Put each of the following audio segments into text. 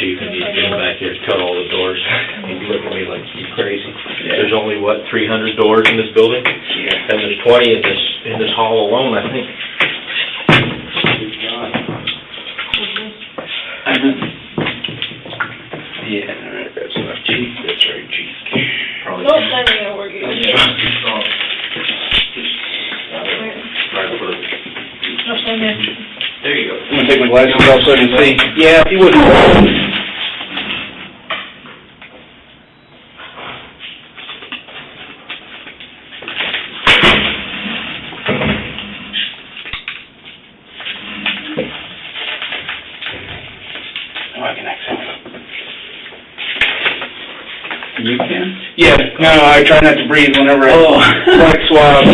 chief, and he's been back here to cut all the doors. He's looking at me like he's crazy. There's only, what, 300 doors in this building? Yeah. And there's 20 in this hall alone, I think. Yeah, all right, that's enough. Chief, that's right, chief. Probably. Nope, that ain't gonna work either. Nope, same here. There you go. I'm gonna take my glasses off so I can see. Yeah, if you would. Oh, I can accent. You can? Yeah, no, I try not to breathe whenever I collect swabs.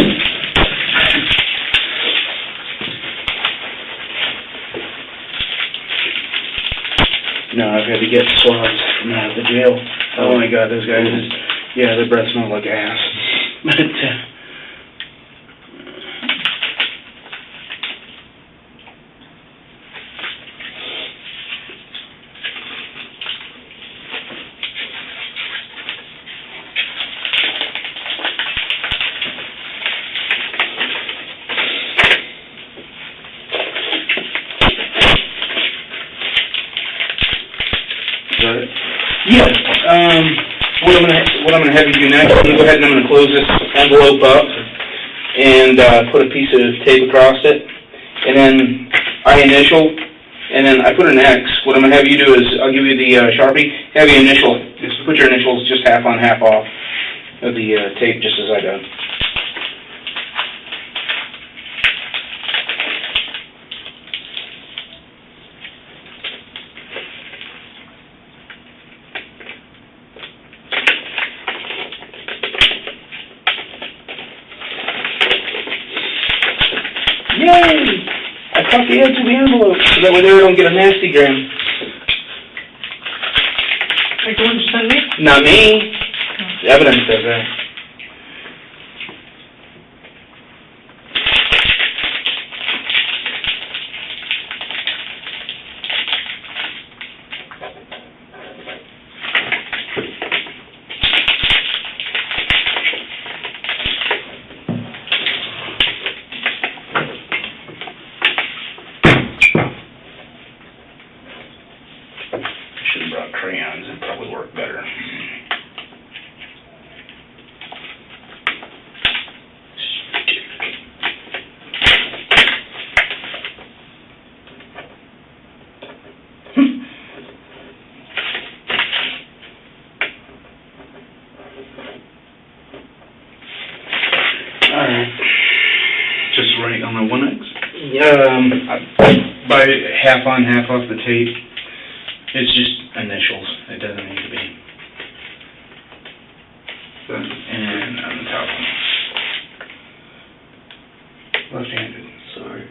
No, I've had to get swabs from out of the jail. Oh my God, those guys, yeah, their breath smells like ass. But, yeah, what I'm gonna have you do next, I'm gonna go ahead and I'm gonna close this envelope up and put a piece of tape across it, and then I initial, and then I put an X. What I'm gonna have you do is I'll give you the Sharpie, have you initial, just put your initials just half on, half off of the tape, just as I done. Yay! I cut the edge of the envelope so that way they don't get a nasty gram. Like the one you sent me? Not me. The evidence says that. Should have brought crayons, it'd probably work better. Alright. Just right on the 1X? By half on, half off the tape. It's just initials. It doesn't need to be. And on the top one. Left-handed. Sorry.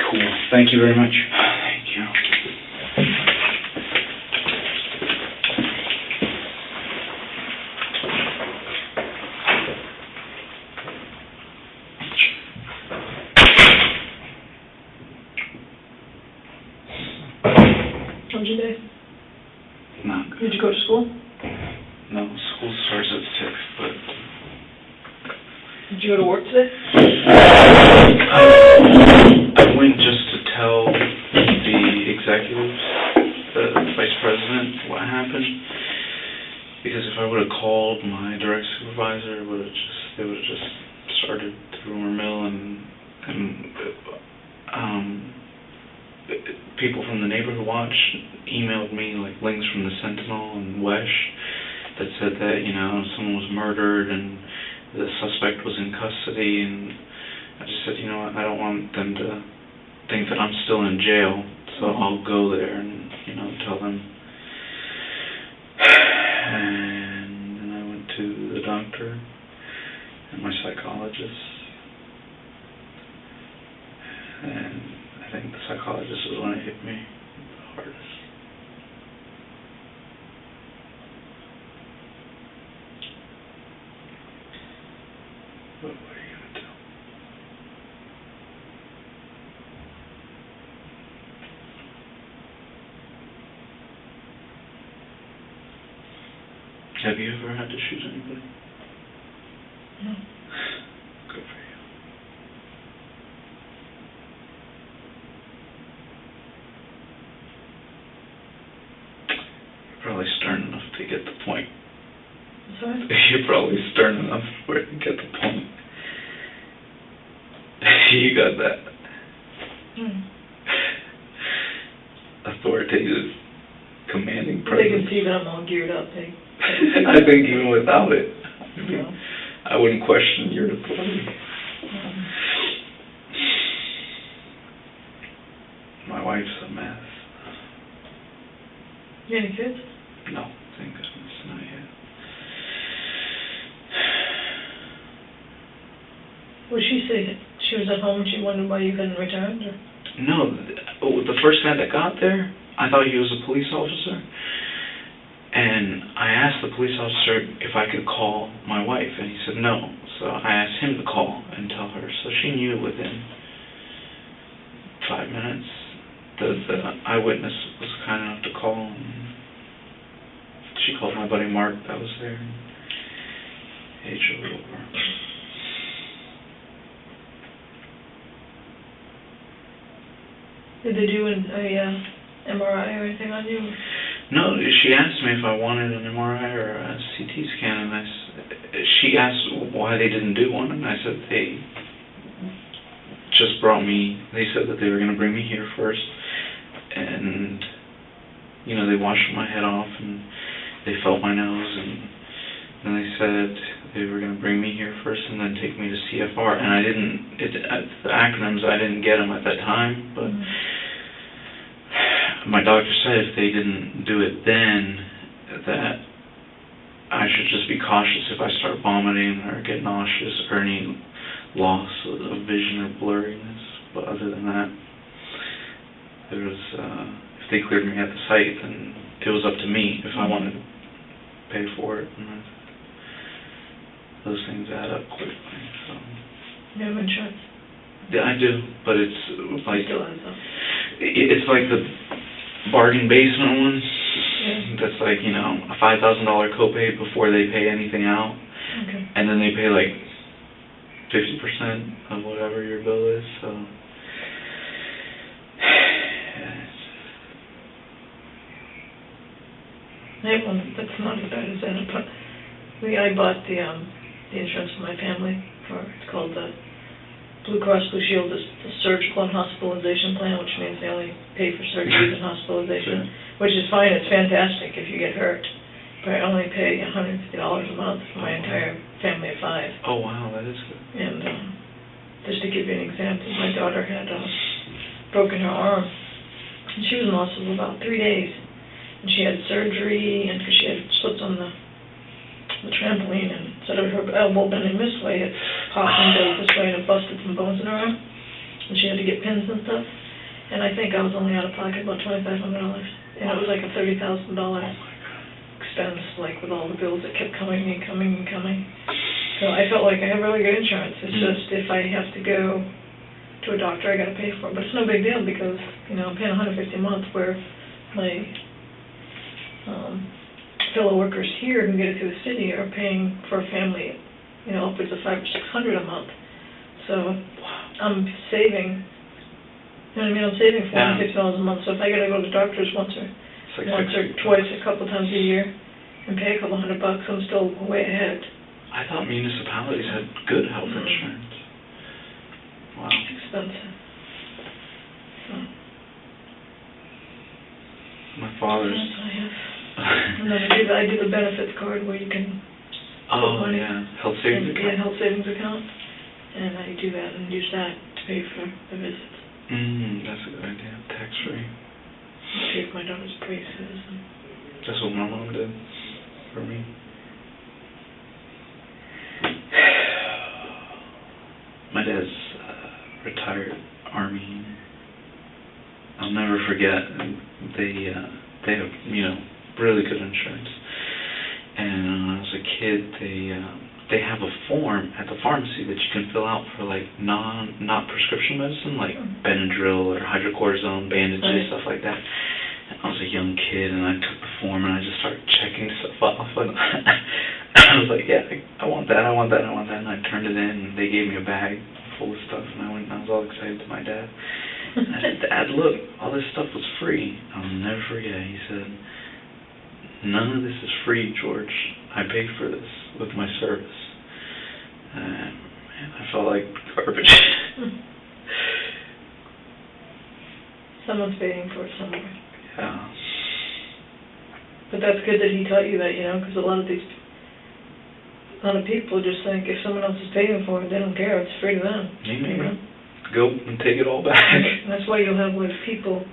Cool. Thank you very much. Thank you. How's your day? Not good. Did you go to school? No, school starts at 6, but... Did you go to work today? I went just to tell the executives, the vice president, what happened. Because if I would have called my direct supervisor, they would have just started the rumor mill, and people from the Neighborhood Watch emailed me like links from the Sentinel and Wesh that said that, you know, someone was murdered and the suspect was in custody, and I just said, you know what, I don't want them to think that I'm still in jail, so I'll go there and, you know, tell them. And then I went to the doctor and my psychologist, and I think the psychologist was when it hit me the hardest. But what are you going to do? Have you ever had to shoot anybody? No. Good for you. You're probably stern enough to get the point. Sorry? You're probably stern enough for it to get the point. You got that. Hmm. Authoritative, commanding They can presence. see that I'm all geared up, they. I think even without it, So, I wouldn't question your authority. My wife's a mess. You any kids? No, thank goodness, not yet. Well, she said she was at home and she wondered why you hadn't returned, or? No, the first guy that got there, I thought he was a police officer. And I asked the police officer if I could call my wife, and he said no. So I asked him to call and tell her. So she knew within 5 minutes. The eyewitness was kind enough to call, and she called my buddy Mark that was there, and he drove over. Did they do a MRI or anything on you? No, she asked me if I wanted an MRI or a CT scan, and she asked why they didn't do one, and I said they just brought me, they said that they were going to bring me here first, and, you know, they washed my head off, and they felt my nose, and then they said they were going to bring me here first and then take me to CFR, and I didn't, the acronyms, I didn't get them at that time, but my doctor said if they didn't do it then, that I should just be cautious if I start vomiting or get nauseous or any loss of vision or blurriness. But other than that, there was, if they cleared me at the site, then it was up to me if I wanted to pay for it. And those things add up quickly. So. You have insurance? Yeah, I do, but it's like, Still has them. it's like the bargain basement one. Yeah. That's like, you know, a $5,000 copay before they pay anything out, Okay. and then they pay like 50% of whatever your bill is, so. I have one that's not as bad as that, but I bought the insurance for my family it's called the Blue Cross Blue Shield, the surgical and hospitalization plan, which means they only pay for surgeries and hospitalization, which is fine, it's fantastic if you get hurt. But I only pay $150 a month for my entire family of 5. Oh, wow, that is good. And just to give you an example, my daughter had broken her arm, and she was in the hospital about 3 days. And she had surgery, and because she had slipped on the trampoline, and instead of her elbow bending this way, it popped and goes this way, and it busted some bones in her arm. And she had to get pins and stuff. And I think I was only out of pocket about $2,500. And it was like a $30,000 expense, like with all the bills that kept coming and coming and coming. So I felt like I have really good insurance. It's just if I have to go to a doctor, I got to pay for it. But it's no big deal because, you know, I'm paying $150 a month where my fellow workers here who get it through the city are paying for a family, you know, upwards of $500 or $600 a month. So I'm saving, you know what I mean? I'm saving $450 a month. So if I got to go to the doctors once or twice, a couple times a year, and pay a couple $100, I'm still way ahead. I thought municipalities had good health insurance. Wow. It's expensive. So My father's. that's what I have. And then I do the benefits card where you can Oh, money. yeah, health savings Yeah, account. health savings account, and I do that and use that to pay for the visits. That's a good idea, tax-free. I pay for my daughter's braces and That's what my mom did for me. My dad's retired Army. I'll never forget. They have, you know, really good insurance. And when I was a kid, they have a form at the pharmacy that you can fill out for like not prescription medicine, like Benadryl or hydrocortisone, bandages, stuff like that. I was a young kid, and I took the form, and I just started checking stuff off, and I was like, yeah, I want that, I want that, I want that, and I turned it in, and they gave me a bag full of stuff, and I went, and I was all excited to my dad. And I said, Dad, look, all this stuff was free. I'll never forget. He said, none of this is free, George. I paid for this with my service. Man, I felt like garbage. Someone's paying for it somewhere. Yeah. But that's good that he taught you that, because a lot of people just think if someone else is paying for it, they don't care. It's free to them. Amen. Go and take it all back. And that's why you'll have people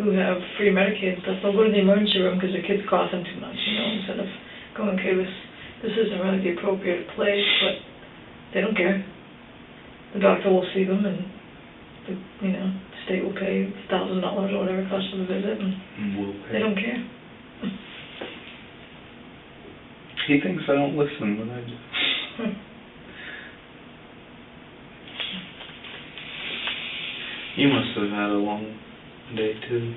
who have free Medicaid and stuff. They'll go to the emergency room because their kid's coughing too much, instead of going, okay, this isn't really the appropriate place, but they don't care. The doctor will see them, and the state will pay $1,000 or whatever it costs for the visit, and they don't care. He thinks I don't listen when I do. You must have had a long day too.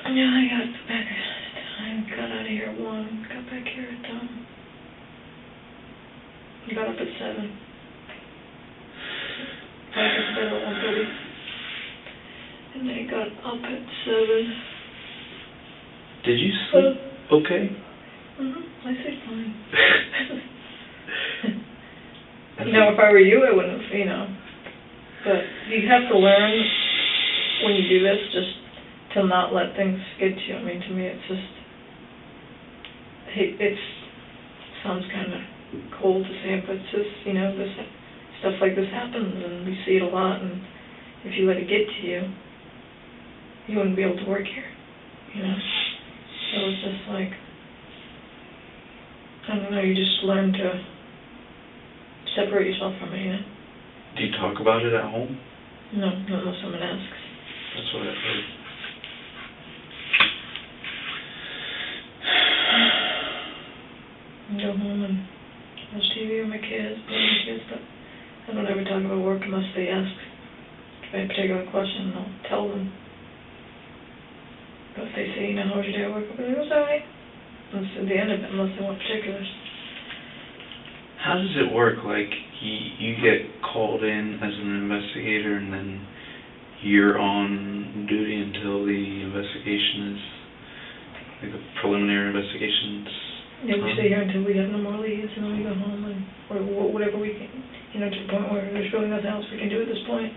Yeah, I got back. I got out of here at 1. Got back here at got up at 7. I got to bed at 1:30. And I got up at 7. Did you sleep okay? I sleep fine. If I were you, I wouldn't have, But you have to learn when you do this just to not let things get to you. I mean, to me, it's just, it sounds kind of cold to say it, but it's just, this stuff like this happens, and we see it a lot, and if you let it get to you, you wouldn't be able to work here, So it's just like, I don't know, you just learn to separate yourself from it, Do you talk about it at home? No, not unless someone asks. That's what I've heard. I go home and watch TV with my kids, play with my kids, but I don't ever talk about work unless they ask a particular question, and I'll tell them. But if they say, how was your day at work? I'll be like, it was all right. That's at the end of it, unless they want particulars. How does it work? Like, you get called in as an investigator, and then you're on duty until the investigation is, like a preliminary investigation. Yeah, we stay here until we have no more leads, and then we go home, and or whatever we can, to the point where there's really nothing else we can do at this point.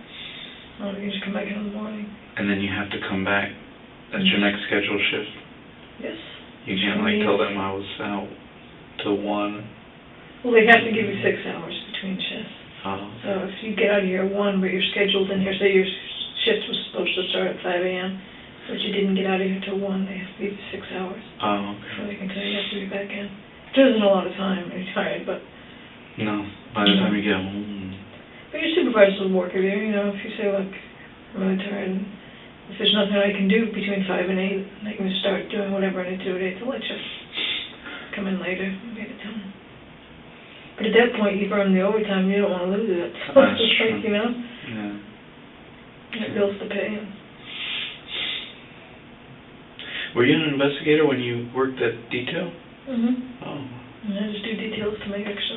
We can just come back in the morning. And then you have to come back at your next scheduled shift? Yes. You can't, tell them I was out till 1? Well, they have to give you 6 hours between shifts. Oh. So if you get out of here at 1, but you're scheduled in here, say your shift was supposed to start at 5 a.m., but you didn't get out of here till 1, they have to give you 6 hours. Oh, okay. Before they can tell you have to be back in. It isn't a lot of time, you're tired, but... No, by the time you get home... But your supervisors will work with you, if you say, look, I'm really tired, and if there's nothing I can do between 5 and 8, I can just start doing whatever I need to do at 8, they'll let you come in later and get it done. But at that point, you've earned the overtime, you don't want to lose it. So That's it's just true. like, Yeah. You have bills to pay. Were you an investigator when you worked at detail? Mm-hmm. Oh. And I just do details to make extra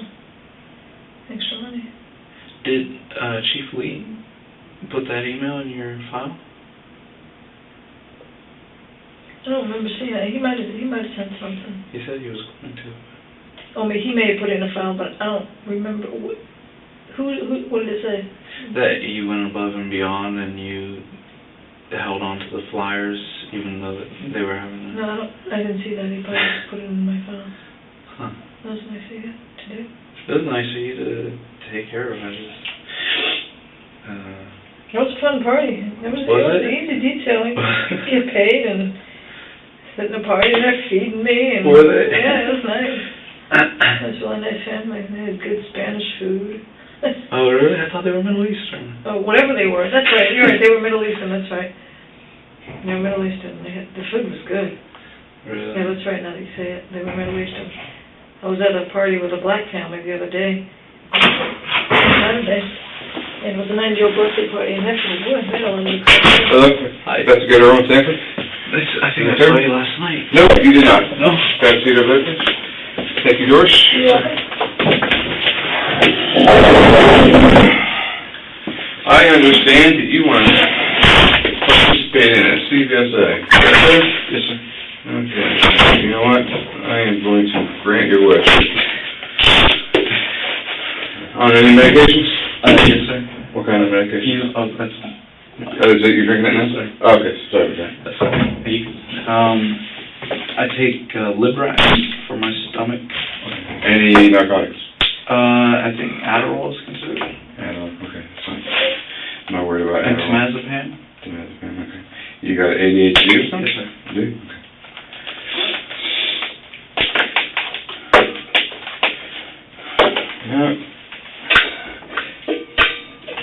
money. Did Chief Lee put that email in your file? I don't remember seeing that. He might have sent something. He said he was going to. Oh, he may have put it in a file, but I don't remember. What did it say? That you went above and beyond, and you held on to the flyers, even though they were having... No, I didn't see that. He probably just put it in my file. Huh. That was nice of you to do. It was nice of you to take care of it. It was a fun party. It was easy detailing. Get paid and sit in a party and they're feeding me. And were they? Yeah, it was nice. It was a really nice family. They had good Spanish food. Oh, really? I thought they were Middle Eastern. Oh, whatever they were. That's right. You're right. They were Middle Eastern. That's right. They were Middle Eastern. The food was good. Really? Yeah, that's right. Now that you say it, they were Middle Eastern. I was at a party with a black family the other day, Saturday, and it was a 90-year birthday party, and actually, boy, they all knew. Hello, investigator on Sanford. I think I saw you last night. No, you did not. No. Got to see the witness? Thank you, George. Yeah. I understand that you want to participate in a CVSA. Yes, sir. Okay. You know what? I am going to grant your wish. On any medications? Yes, sir. What kind of medication? That's Oh, is it you drinking that now? Yes, sir. Okay, sorry about that. That's I take Libra for my stomach. Any narcotics? I think Adderall is considered. Adderall, okay, that's fine. I'm not worried about And Adderall. Temazepam. Temazepam, okay. You got ADHD or something? Yes, sir. You do? Okay. Yeah.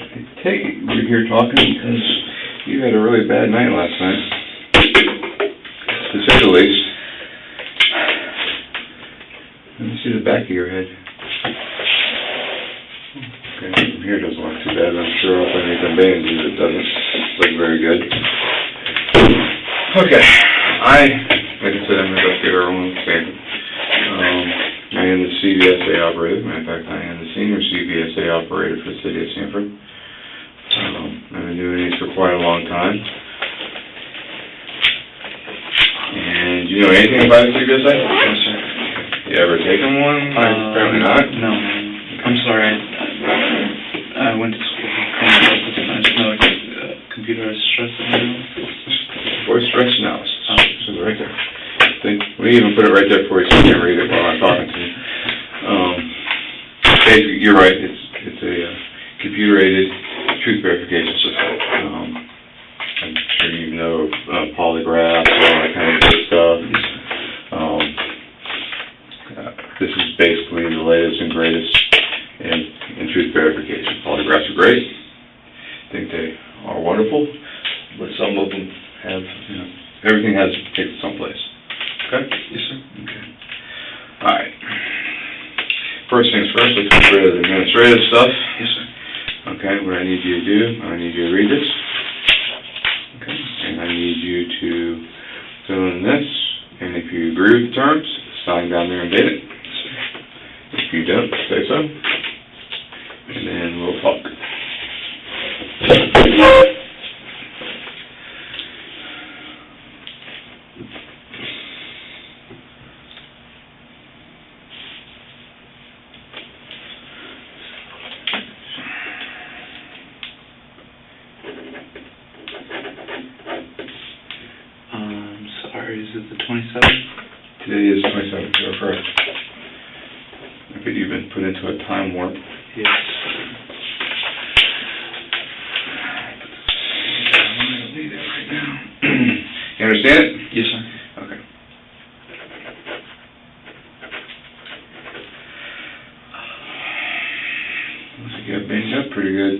I take it we're here talking because you had a really bad night last night, to say the least. Let me see the back of your head. Okay, from here doesn't look too bad, but I'm sure if I make them bandages it doesn't look very good. Okay, like I said, I'm an investigator on Sanford. I am the CVSA operator. Matter of fact, I am the senior CVSA operator for the city of Sanford. I've been doing these for quite a long time. And do you know anything about the CVSA? Yes, sir. You ever taken one? Apparently not. No. I'm sorry. I went to school for computer stress analysis. Voice stress analysis. This is right there. We even put it right there for you so you can read it while I'm talking to you. Basically, you're right. It's a computer-aided truth verification system. I'm sure you know Polygraph, all that kind of good stuff. This is basically the latest and greatest in truth verification. Polygraphs are great. I think they are wonderful, but some of them have, everything has to take it someplace. Okay? Yes, sir. Okay. All right. First things first, let's get rid of the administrative stuff. Yes, sir. Okay, what I need you to do, I need you to read this. Okay, and I need you to fill in this, and if you agree with the terms, sign down there and date it. If you don't, say so. And then we'll talk. Sorry, is it the 27th? Today is 27th, you're correct. I bet you've been put into a time warp. Yes. You understand it? Yes, sir. Okay. Looks like you got banged up pretty good.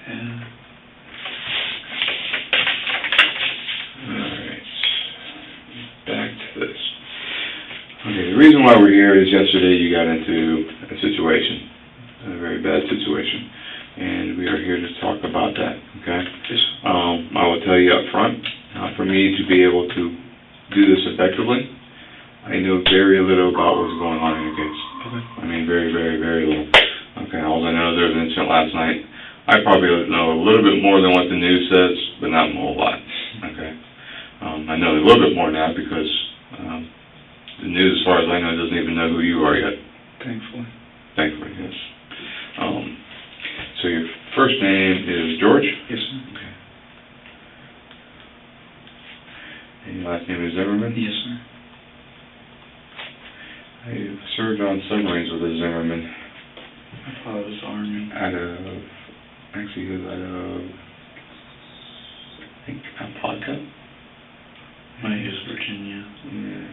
Yeah. Alright. Back to this. Okay, the reason why we're here is yesterday you got into a situation, a very bad situation, and we are here to talk about that, okay? Yes. I will tell you up front, for me to be able to do this effectively, I know very little about what's going on in your case. Okay. I mean, very, very, very little. Okay, all I know is there was an incident last night. I probably know a little bit more than what the news says, but not a whole lot, okay? I know a little bit more now because the news, as far as I know, doesn't even know who you are yet. Thankfully. Thankfully, yes. So your first name is George? Yes, sir. Okay. And your last name is Zimmerman? Yes, sir. I served on submarines with a Zimmerman. I thought it was Army. Actually, he was out of, I think, Apopka. Might use Virginia. Yeah.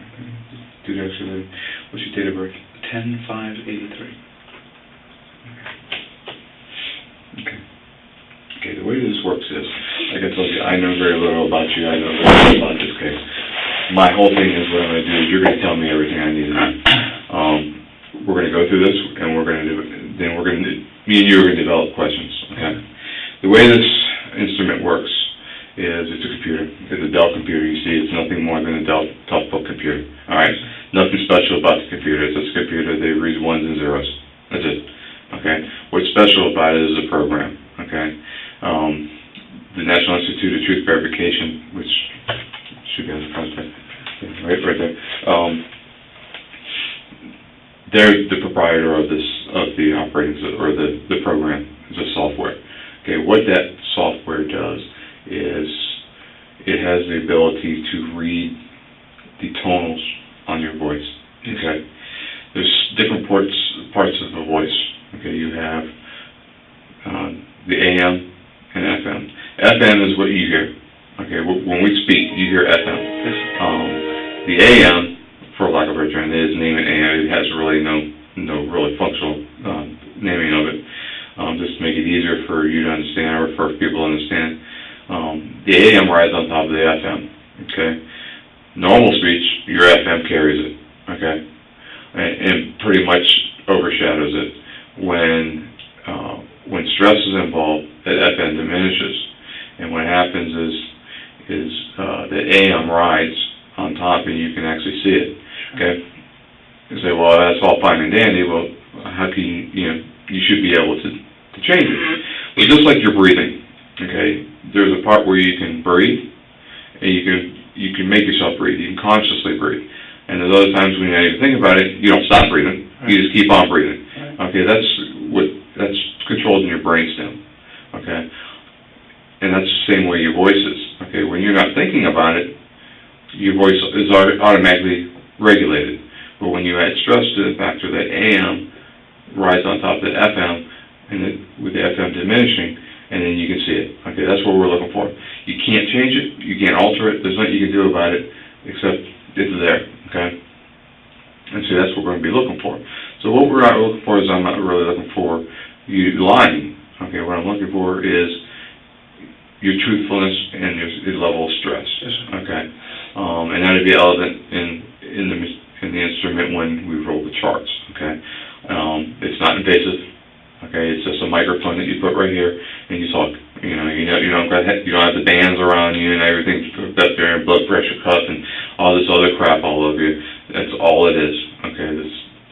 Dude, actually, what's your date of birth? 10/5/83. Okay, the way this works is, like I told you, I know very little about you, I know very little about this case. My whole thing is what I'm going to do is you're going to tell me everything I need to know. We're going to go through this, and we're going to do it, then we're going to, me and you are going to develop questions, okay? The way this instrument works is is it's a computer. It's a Dell computer. You see, it's nothing more than a Dell toughbook computer. All right? Nothing special about the computer. It's just a computer. They read ones and zeros. That's it. Okay? What's special about it is the program. Okay? The National Institute of Truth Verification, which should be on the front there. Right there. They're the proprietor of the operating system, or the program, the software. Okay, what that software does is it has the ability to read the tonals on your voice. Okay, there's different parts of the voice. Okay, you have the AM and FM. FM is what you hear. Okay, when we speak, you hear FM. The AM, for lack of a better term, they just name it AM. It has really no really functional naming of it. Just to make it easier for you to understand, or for people to understand. The AM rides on top of the FM. Okay, normal speech, your FM carries it. Okay, and pretty much overshadows it. When stress is involved, that FM diminishes, and what happens is the AM rides on top, and you can actually see it. Okay, you say, well, that's all fine and dandy. Well, how can you should be able to change it. Well, just like you're breathing. Okay, there's a part where you can breathe, and you can make yourself breathe. You can consciously breathe. And there's other times when you don't even think about it, you don't stop breathing. You just keep on breathing. Okay, that's controlled in your brainstem. Okay, and that's the same way your voice is. Okay, when you're not thinking about it, your voice is automatically regulated. But when you add stress to the factor that AM rides on top of the FM, and with the FM diminishing, and then you can see it. Okay, that's what we're looking for. You can't change it. You can't alter it. There's nothing you can do about it except it's there. Okay, and so that's what we're going to be looking for. So what we're not looking for is I'm not really looking for you lying. Okay, what I'm looking for is your truthfulness and your level of stress. Okay, and that would be evident in the instrument when we roll the charts. Okay, it's not invasive. Okay, it's just a microphone that you put right here, and you talk. You don't have the bands around you and everything hooked up there, and blood pressure cuff and all this other crap all over you. That's all it is. Okay,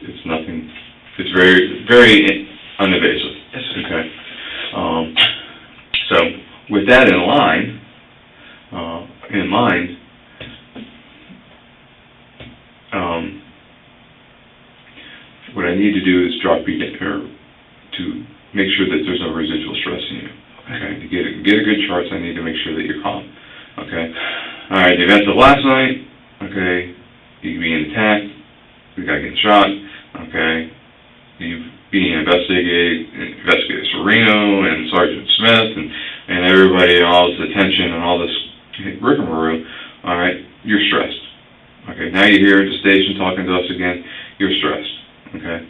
it's nothing. It's very, very uninvasive. Okay. So with that in mind, what I need to do is drop you down, to make sure that there's no residual stress in you. Okay, to get a good charts, I need to make sure that you're calm. Okay, all right. The events of last night. Okay, you being attacked, the guy getting shot. Okay, you being investigator Sereno and Sergeant Smith and everybody, all this attention and all this rigmarole. All right, you're stressed. Okay, now you're here at the station talking to us again. You're stressed. Okay,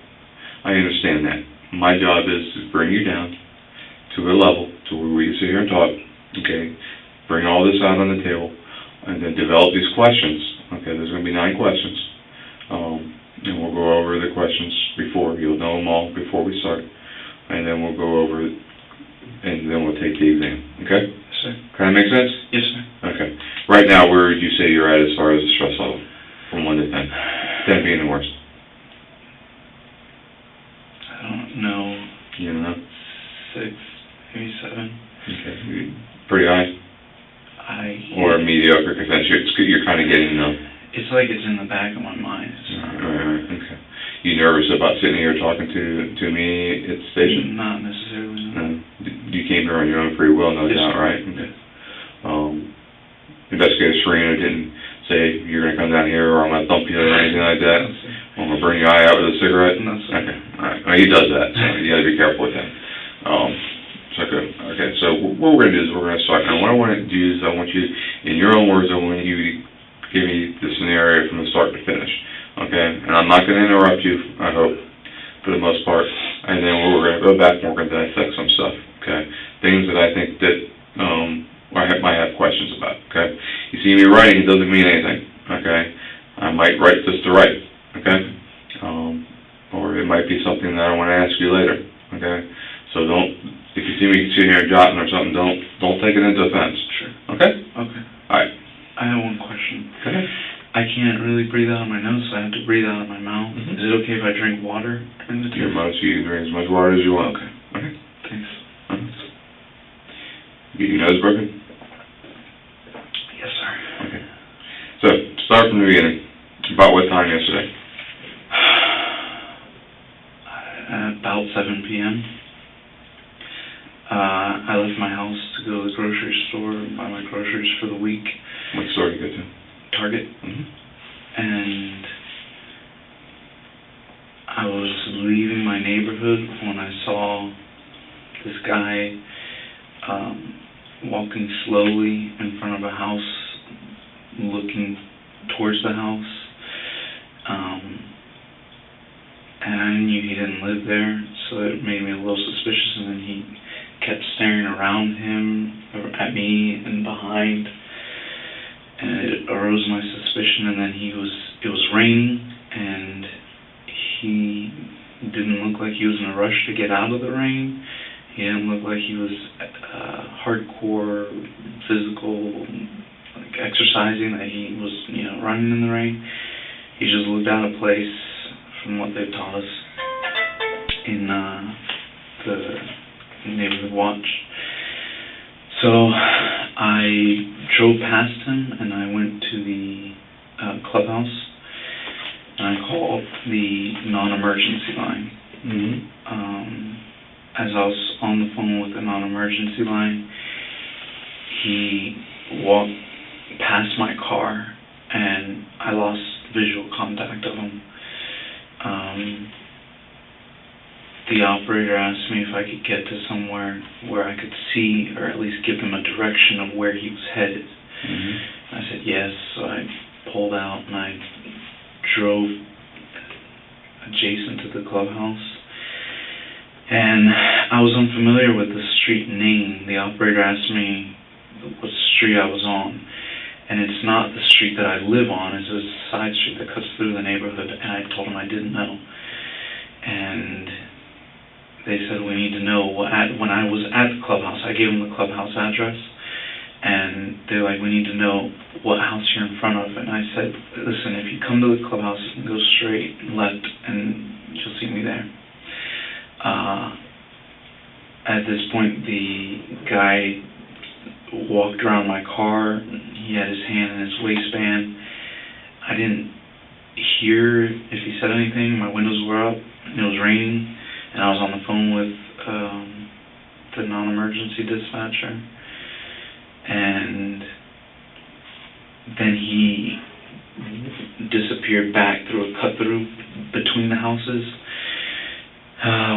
I understand that. My job is to bring you down to a level to where we can sit here and talk, okay, bring all this out on the table, and then develop these questions. Okay, there's going to be 9 questions, and we'll go over the questions before. You'll know them all before we start, and then we'll go over it, and then we'll take the exam. Okay? Yes, sir. Kind of make sense? Yes, sir. Okay. Right now, where would you say you're at as far as the stress level, from 1 to 10? 10 being the worst. I don't know. You don't know? 6, maybe 7. Okay. Pretty high? Or Yeah. mediocre, because you're kind of getting numb. It's like it's in the back of my mind. Right, okay. You nervous about sitting here talking to me at the station? Not necessarily, no. No. You came here on your own free will, no Yes, doubt, sir. right? Okay. Investigator Sereno didn't say, you're going to come down here or I'm going to thump you or anything like that? No, sir. I'm going to bring your eye out with a cigarette? No, sir. Okay, all right. Well, he does that, so you got to be careful with that. Okay, so what we're going to do is we're going to start. Now, what I want to do is I want you, in your own words, I want you to give me the scenario from the start to finish. Okay, and I'm not going to interrupt you, I hope, for the most part. And then we're going to go back and we're going to dissect some stuff. Okay, things that I think that I might have questions about. Okay, you see me writing, it doesn't mean anything. Okay, I might write just to write. Okay, or it might be something that I want to ask you later. Okay, so don't. If you see me sitting here jotting or something, don't take it into offense. Sure. Okay? Okay. Alright. I have one question. Go ahead. I can't really breathe out of my nose, so I have to breathe out of my mouth. Mhm. Is it okay if I drink water during the You test? can drink as much water as you want. Okay, Okay. thanks. Get your nose broken? Yes, sir. Okay. So, start from the beginning. About what time yesterday? About 7 p.m. I left my house to go to the grocery store, buy my groceries for the week. What store did you go to? Target. Mm-hmm. And I was leaving my neighborhood when I saw this guy walking slowly in front of a house, looking towards the house. And I knew he didn't live there, so it made me a little suspicious, and then he kept staring around him, at me, and behind, and it arose my suspicion. And then it was raining, and he didn't look like he was in a rush to get out of the rain. He didn't look like he was hardcore physical, like exercising, that he was, running in the rain. He just looked out of place from what they've taught us in the neighborhood watch. So I drove past him, and I went to the clubhouse, and I called the non-emergency line. Mm-hmm. As I was on the phone with the non-emergency line, he walked past my car, and I lost visual contact of him. The operator asked me if I could get to somewhere where I could see, or at least give them a direction of where he was headed. Mm-hmm. I said yes, so I pulled out and I drove adjacent to the clubhouse. And I was unfamiliar with the street name. The operator asked me what street I was on, and it's not the street that I live on. It's a side street that cuts through the neighborhood, and I told him I didn't know. And they said, we need to know when I was at the clubhouse. I gave them the clubhouse address, and they're like, we need to know what house you're in front of. And I said, listen, if you come to the clubhouse, you can go straight and left, and you'll see me there. At this point, the guy walked around my car. He had his hand in his waistband. I didn't hear if he said anything. My windows were up, and it was raining, and I was on the phone with the non-emergency dispatcher. And then he disappeared back through a cut-through between the houses.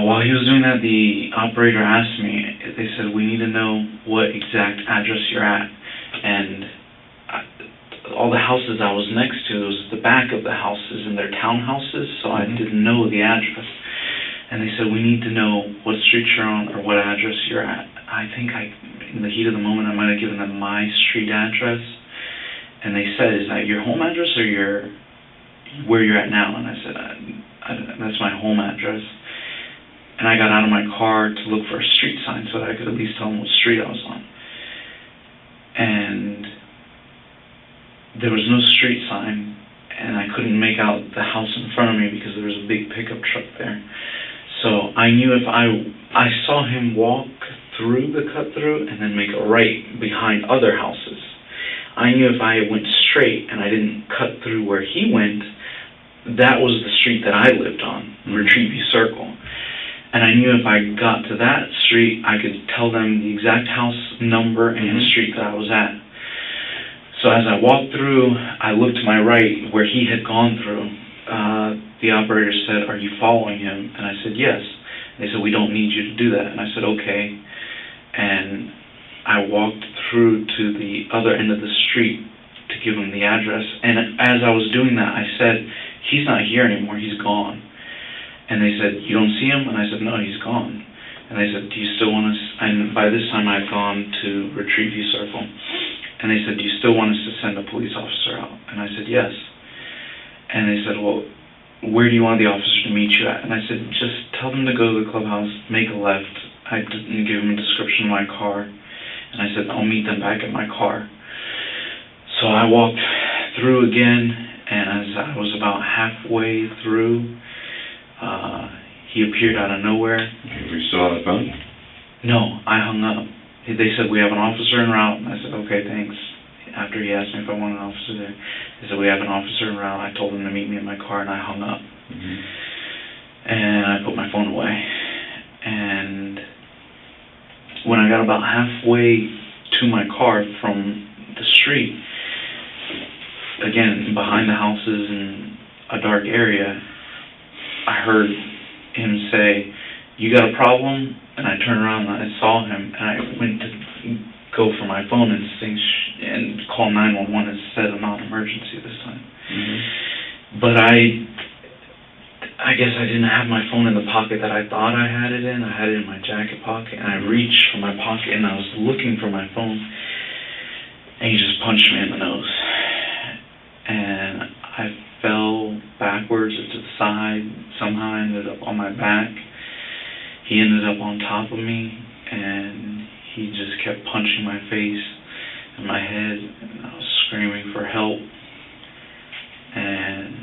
While he was doing that, the operator asked me, they said, we need to know what exact address you're at. And all the houses I was next to, it was the back of the houses, and they're townhouses, so I didn't know the address. And they said, we need to know what street you're on or what address you're at. I think in the heat of the moment, I might have given them my street address. And they said, is that your home address or where you're at now? And I said, that's my home address. And I got out of my car to look for a street sign so that I could at least tell them what street I was on. And there was no street sign, and I couldn't make out the house in front of me because there was a big pickup truck there. So I knew if I saw him walk through the cut-through and then make a right behind other houses. I knew if I went straight and I didn't cut through where he went, that was the street that I lived on, Retreat View Circle. And I knew if I got to that street, I could tell them the exact house number and street that I was at. So as I walked through, I looked to my right where he had gone through. The operator said, are you following him? And I said, yes. They said, we don't need you to do that. And I said, okay. And I walked through to the other end of the street to give him the address. And as I was doing that, I said, he's not here anymore, he's gone. And they said, you don't see him? And I said, no, he's gone. And they said, do you still want us, and by this time I'd gone to Retreat View Circle. And they said, do you still want us to send a police officer out? And I said, yes. And they said, well, where do you want the officer to meet you at? And I said, just tell them to go to the clubhouse, make a left. I didn't give them a description of my car. And I said, I'll meet them back at my car. So I walked through again, and as I was about halfway through, he appeared out of nowhere. Okay, we still on the phone? No, I hung up. They said, we have an officer en route. And I said, okay, thanks. After he asked me if I wanted an officer there, they said, we have an officer en route. I told him to meet me in my car, and I hung up. Mm-hmm. And I put my phone away. And when I got about halfway to my car from the street, again, behind the houses in a dark area, I heard him say, you got a problem? And I turned around and I saw him, and I went to go for my phone and call 911 instead of non-emergency this time. Mm-hmm. But I guess I didn't have my phone in the pocket that I thought I had it in. I had it in my jacket pocket, and I reached for my pocket, and I was looking for my phone, and he just punched me in the nose. And I fell backwards to the side. Somehow I ended up on my back. He ended up on top of me, and he just kept punching my face and my head, and I was screaming for help. And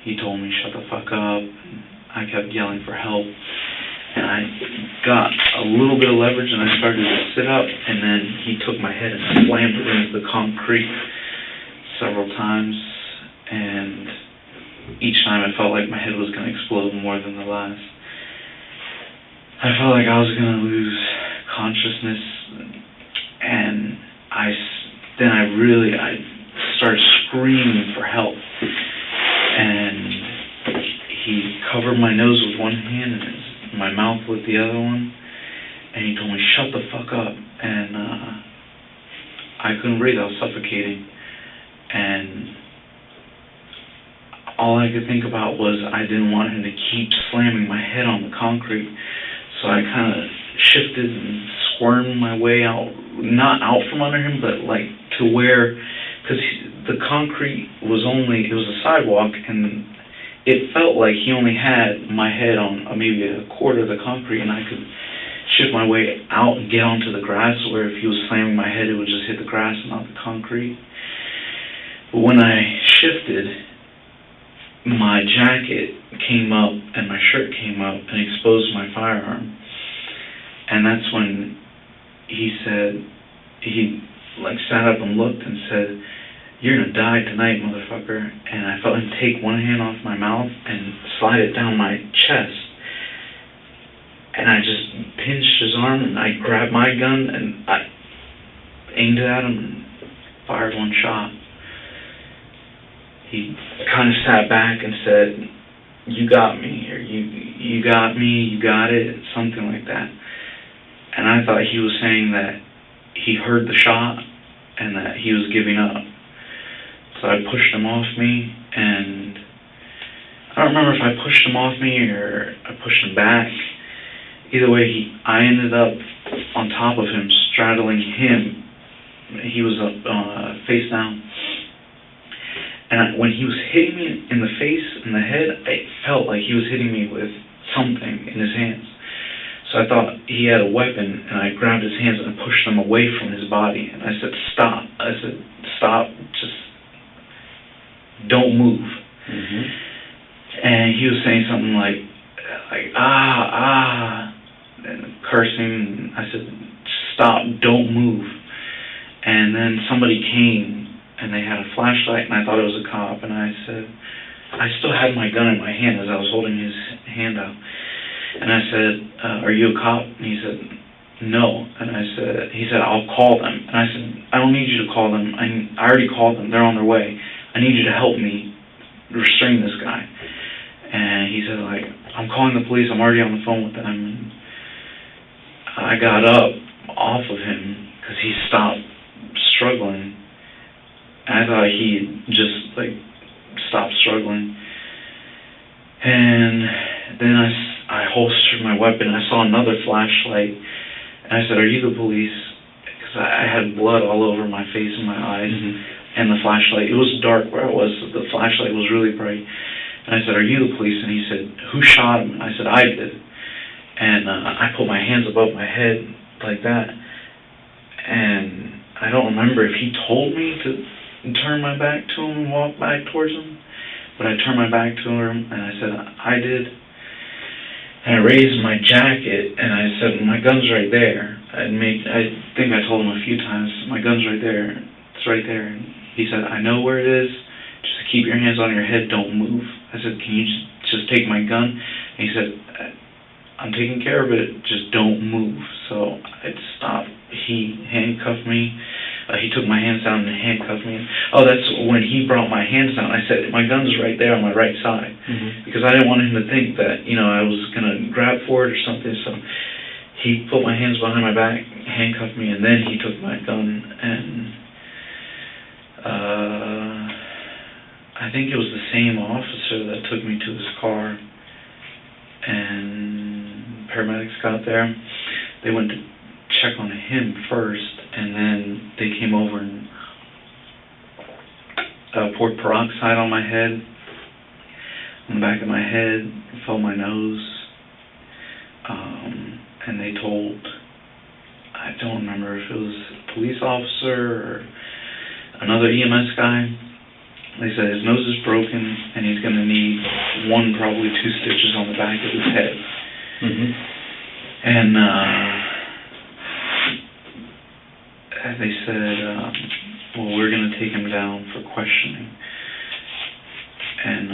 he told me, shut the fuck up. And I kept yelling for help. And I got a little bit of leverage, and I started to sit up, and then he took my head and slammed it into the concrete several times. And each time I felt like my head was going to explode more than the last. I felt like I was going to lose consciousness, and I started screaming for help. And he covered my nose with one hand and my mouth with the other one, and he told me, shut the fuck up. And I couldn't breathe, I was suffocating. And all I could think about was I didn't want him to keep slamming my head on the concrete. So I kind of shifted and squirmed my way out, not out from under him, but like to where, because the concrete was it was a sidewalk, and it felt like he only had my head on maybe a quarter of the concrete, and I could shift my way out and get onto the grass, where if he was slamming my head, it would just hit the grass and not the concrete. But when I shifted, my jacket came up and my shirt came up and exposed my firearm. And that's when he sat up and looked and said, you're gonna die tonight, motherfucker. And I felt him take one hand off my mouth and slide it down my chest. And I just pinched his arm, and I grabbed my gun and I aimed it at him and fired one shot. He kind of sat back and said, you got me, or you got me, you got it, something like that. And I thought he was saying that he heard the shot and that he was giving up. So I pushed him off me, and I don't remember if I pushed him off me or I pushed him back. Either way, I ended up on top of him, straddling him. He was up face down. And when he was hitting me in the face and the head, I felt like he was hitting me with something in his hands. So I thought he had a weapon, and I grabbed his hands and I pushed them away from his body. And I said, stop. I said, stop, just don't move. Mm-hmm. And he was saying something like and cursing. I said, stop, don't move. And then somebody came, and they had a flashlight, and I thought it was a cop, and I said, I still had my gun in my hand as I was holding his hand out. And I said, are you a cop? And he said, no. And he said, I'll call them. And I said, I don't need you to call them. I already called them. They're on their way. I need you to help me restrain this guy. And he said, I'm calling the police. I'm already on the phone with them. And I got up off of him because he stopped struggling. And I thought he just, stopped struggling. And then I holstered my weapon. I saw another flashlight. And I said, are you the police? Because I had blood all over my face and my eyes. Mm-hmm. And the flashlight, it was dark where I was, so the flashlight was really bright. And I said, are you the police? And he said, who shot him? And I said, I did. And I put my hands above my head like that. And I don't remember if he told me to turn my back to him and walk back towards him, but I turned my back to him and I said, I did. And I raised my jacket and I said, my gun's right there. I think I told him a few times, my gun's right there. It's right there. And he said, I know where it is. Just keep your hands on your head. Don't move. I said, can you just take my gun? And he said, I'm taking care of it. Just don't move. So I stopped. He handcuffed me. He took my hands down and handcuffed me. Oh, that's when he brought my hands down. I said, my gun's right there on my right side. Because I didn't want him to think that, I was going to grab for it or something. So he put my hands behind my back, handcuffed me, and then he took my gun. And I think it was the same officer that took me to his car. And paramedics got there. They went to check on him first, and then they came over and poured peroxide on my head, on the back of my head, felt my nose, and they told, I don't remember if it was a police officer or another EMS guy, they said his nose is broken and he's going to need 1, probably 2 stitches on the back of his head. And they said, well, we're going to take him down for questioning. And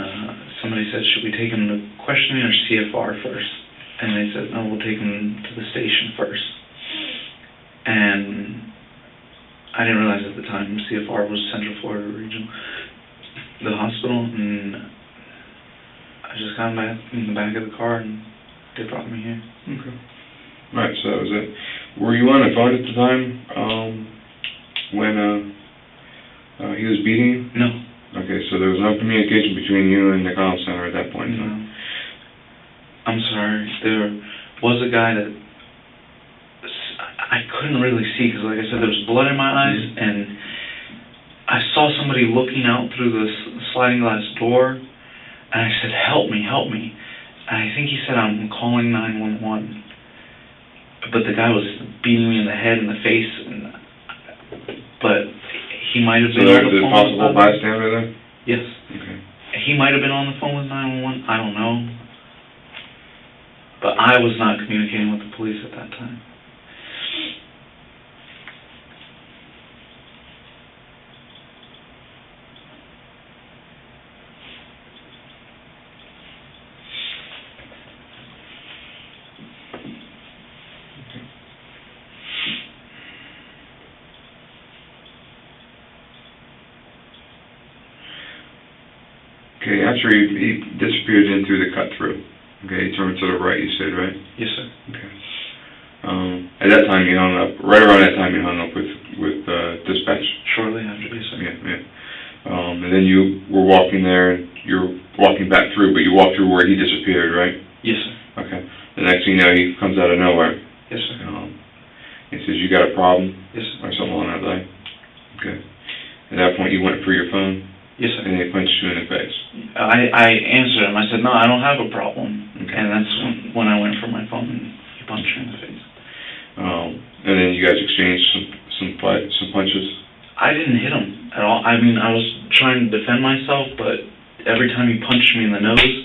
somebody said, should we take him to questioning or CFR first? And they said, no, we'll take him to the station first. And I didn't realize at the time CFR was Central Florida Regional, the hospital, and I just got back in the back of the car and they brought me here. Okay. Alright, so that was it. Were you on the phone at the time when he was beating you? No. Okay, so there was no communication between you and the call center at that point in time? No. I'm sorry. There was a guy that I couldn't really see because, like I said, there was blood in my eyes, and I saw somebody looking out through the sliding glass door, and I said, help me, help me. And I think he said, I'm calling 911. But the guy was beating me in the head and the face, but he might have been on the phone. So there's a possible bystander there? Yes. Okay. He might have been on the phone with 911, I don't know. But I was not communicating with the police at that time. Okay, after he disappeared in through the cut-through, okay, he turned to the right, you said, right? Yes, sir. Okay. At that time, you hung up, right around that time, you hung up with dispatch? Shortly after, yes, sir. Yeah. And then you were walking there, you're walking back through, but you walked through where he disappeared, right? Yes, sir. Okay. The next thing you know, he comes out of nowhere. Yes, sir. He says, you got a problem? Yes, sir. Or something along that line? Okay. At that point, you went for your phone? Yes, sir. And he punched you in the face? I answered him. I said, no, I don't have a problem. Okay. And that's when I went for my phone and he punched me in the face. And then you guys exchanged some punches? I didn't hit him at all. I mean, I was trying to defend myself, but every time he punched me in the nose,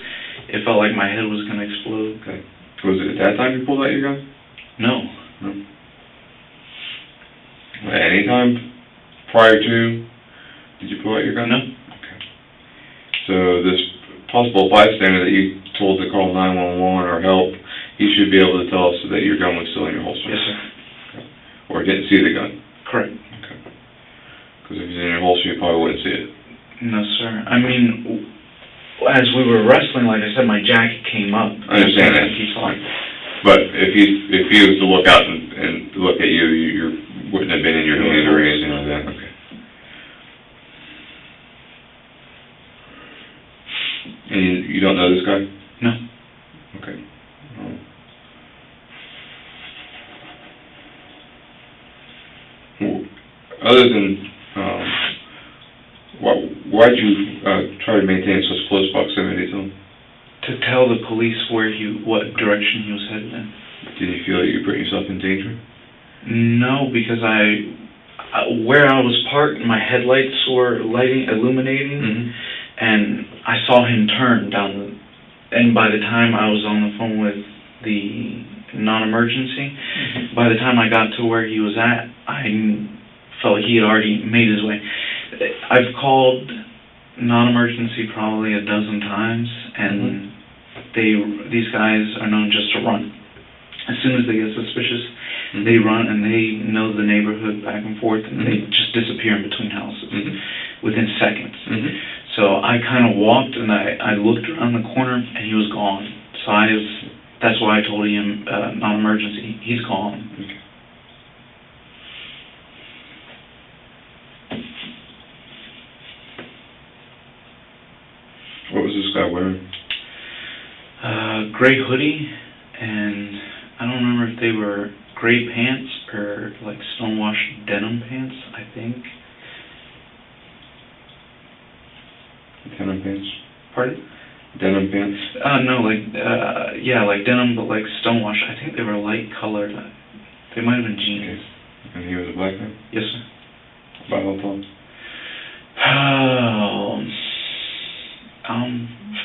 it felt like my head was going to explode. Okay. Was it at that time you pulled out your gun? No. No. At any time prior to, did you pull out your gun? No. Okay. So this possible bystander that you told to call 911 or help, he should be able to tell us that your gun was still in your holster? Yes, sir. Okay. Or didn't see the gun? Correct. Okay. Because if it's in your holster, you probably wouldn't see it. No, sir. I mean, as we were wrestling, like I said, my jacket came up. I understand that. He saw it. But if he was to look out and look at you, you wouldn't have been in your hand or anything like that? Okay. And you don't know this guy? No. Okay. Other than, why'd you try to maintain such close proximity to him? To tell the police what direction he was headed in. Did you feel that you put yourself in danger? No, because where I was parked, my headlights were illuminating, Mm-hmm. and I saw him turn down and by the time I was on the phone with the non-emergency, by the time I got to where he was at, I felt he had already made his way. I've called non-emergency probably a dozen times, and these guys are known just to run. As soon as they get suspicious, they run, and they know the neighborhood back and forth, and they just disappear in between houses within seconds. So I kind of walked, and I looked around the corner, and he was gone. So that's why I told him, non-emergency, he's gone. Okay. What was this guy wearing? Gray hoodie, and I don't remember if they were gray pants or like stonewashed denim pants, I think. Denim pants? Pardon? Denim pants? No, yeah, like denim, but like stonewashed. I think they were light colored. They might have been jeans. Okay. And he was a black man? Yes, sir. About how tall? Oh,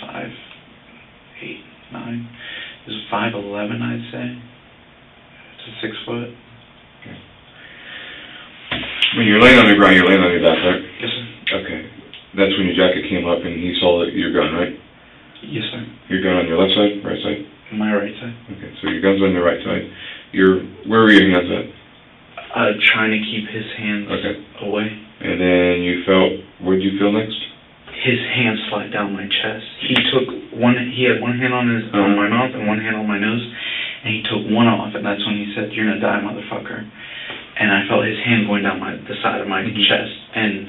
5'8", 9". It was 5'11", I'd say. To 6 foot. Okay. When you're laying on the ground, you're laying on your back, right? Yes, sir. Okay. That's when your jacket came up and he saw your gun, right? Yes, sir. Your gun on your left side, right side? My right side. Okay, so your gun's on your right side. Where were your hands at? Trying to keep his hands away. And then what did you feel next? His hand slid down my chest. He had one hand on my mouth and one hand on my nose, and he took one off, and that's when he said, "You're gonna die, motherfucker." And I felt his hand going down the side of my chest, and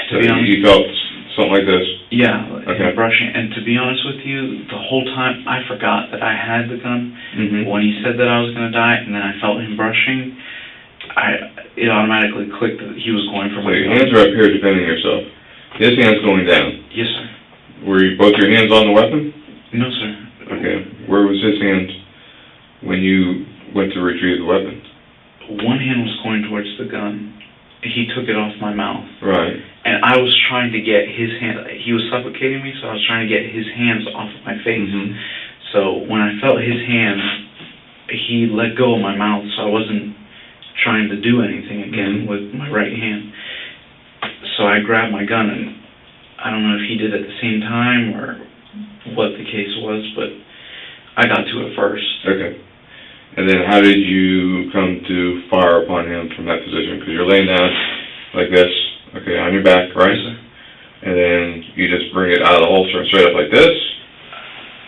to be honest, you felt something like this? Yeah, okay. Brushing. And to be honest with you, the whole time I forgot that I had the gun. When he said that I was gonna die, and then I felt him brushing, it automatically clicked that he was going for my gun. So your hands are up here defending yourself. His hand's going down. Yes, sir. Were both your hands on the weapon? No, sir. Okay. Where was his hand when you went to retrieve the weapon? One hand was going towards the gun. He took it off my mouth. Right. And I was trying to get his hand, he was suffocating me, so I was trying to get his hands off of my face. So when I felt his hand, he let go of my mouth, so I wasn't trying to do anything again with my right hand. So I grabbed my gun, and I don't know if he did it at the same time or what the case was, but I got to it first. Okay. And then how did you come to fire upon him from that position? Because you're laying down like this, okay, on your back, right? Yes, sir. And then you just bring it out of the holster and straight up like this?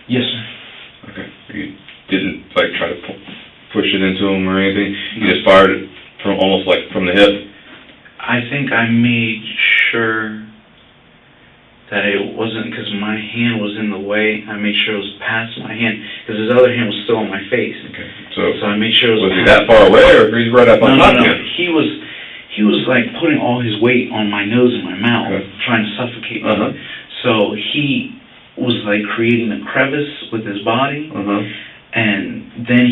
Yes, sir. Okay. You didn't, like, try to push it into him or anything? You just fired it from almost like from the hip? I think I made sure that it wasn't, because my hand was in the way, I made sure it was past my hand, because his other hand was still on my face. Okay. So I made sure it was he that far away, or he's right up on top of you? He was like putting all his weight on my nose and my mouth, trying to suffocate me. So he was like creating a crevice with his body, and then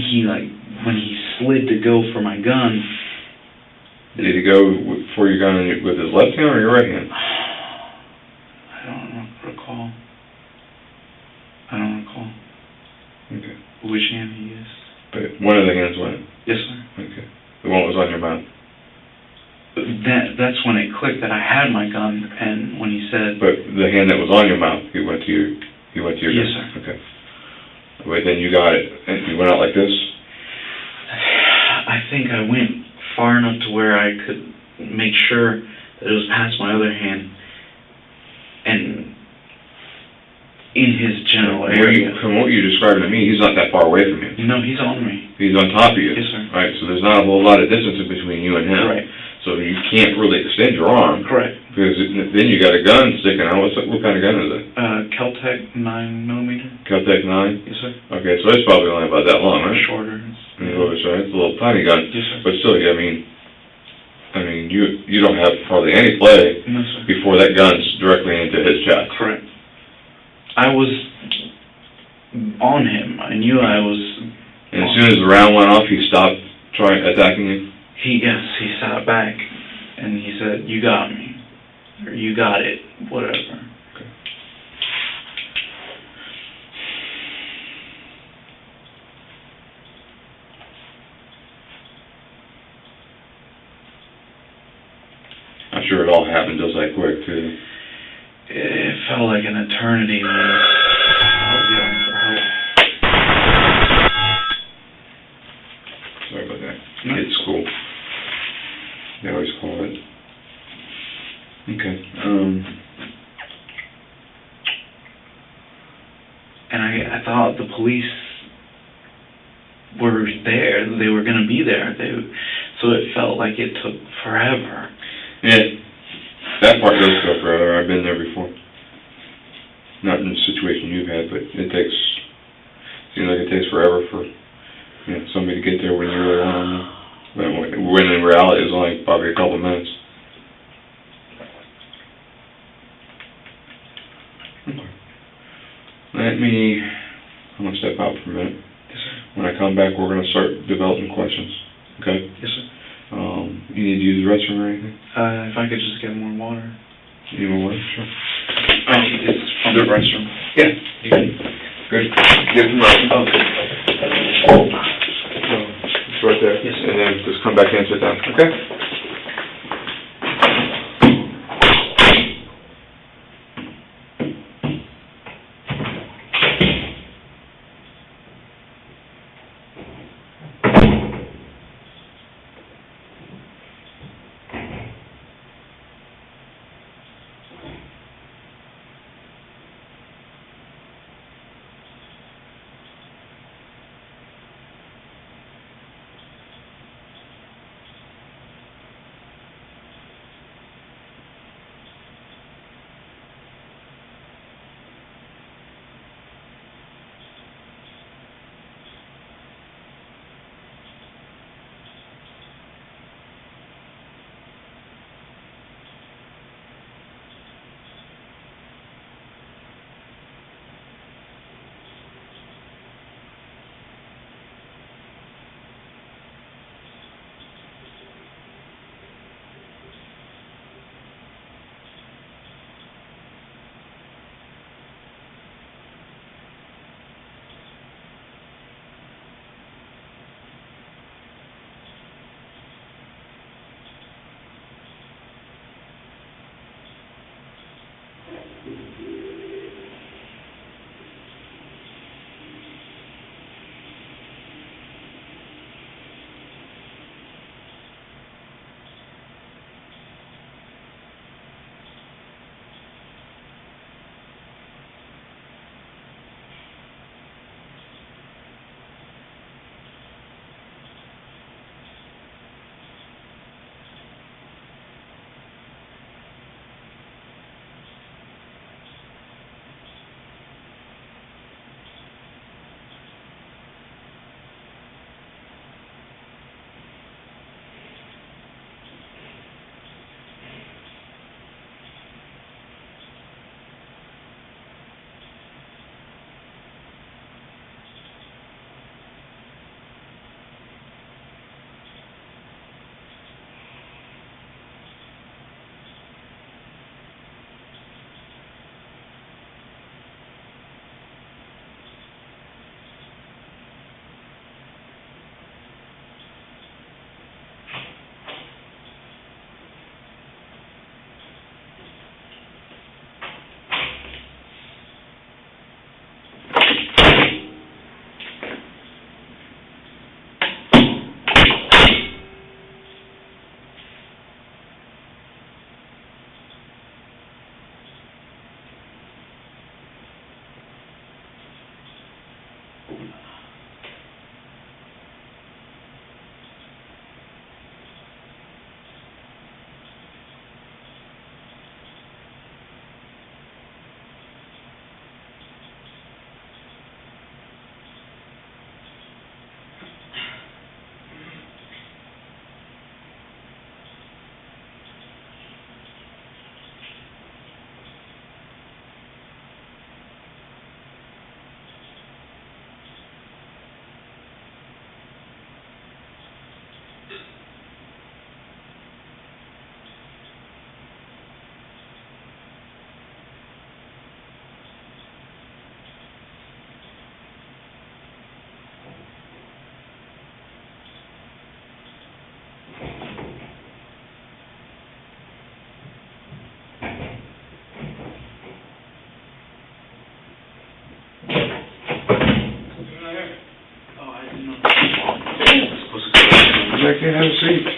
when he slid to go for my gun. Did he go for your gun with his left hand or your right hand? I don't recall. Okay. Which hand he used. But one of the hands went? Yes, sir. Okay. The one that was on your mouth? That's when it clicked that I had my gun, and when he said... But the hand that was on your mouth, he went to your gun? Yes, sir. Okay. Wait, then you got it, and you went out like this? I think I went far enough to where I could make sure that it was past my other hand, and in his general area. From what you're describing to me, he's not that far away from you. No, he's on me. He's on top of you. Yes, sir. Right, so there's not a whole lot of distance in between you and him. Right. So you can't really extend your arm. Correct. Because then you got a gun sticking out. What kind of gun is it? Keltec 9mm. Keltec 9? Yes, sir. Okay, so it's probably only about that long, right? Shorter. It's a little tiny gun. Yes, sir. But still, I mean, you don't have hardly any play before that gun's directly into his chest. Correct. I was on him. I knew I was... And as soon as the round went off, he stopped attacking you? He sat back and he said, "You got me," or "You got it," whatever. I'm sure it all happened just like quick, too. It felt like an eternity when I was yelling for help. Sorry about that. Kids' school. They always call it. Okay, And I thought the police were there, they were gonna be there, so it felt like it took forever. yeah, that part does go forever. I've been there before. Not in the situation you've had, but seems like it takes forever for, somebody to get there when you really want them. When in reality, it's only probably a couple minutes. Okay. I'm gonna step out for a minute. Yes, sir. When I come back, we're gonna start developing questions, okay? Yes, sir. You need to use the restroom or anything? If I could just get more water. You need more water? Sure. It's from the restroom. Yeah, you can. Good. Get some restroom. Oh, good. It's right there. Yes, sir. And then just come back in and sit down, okay?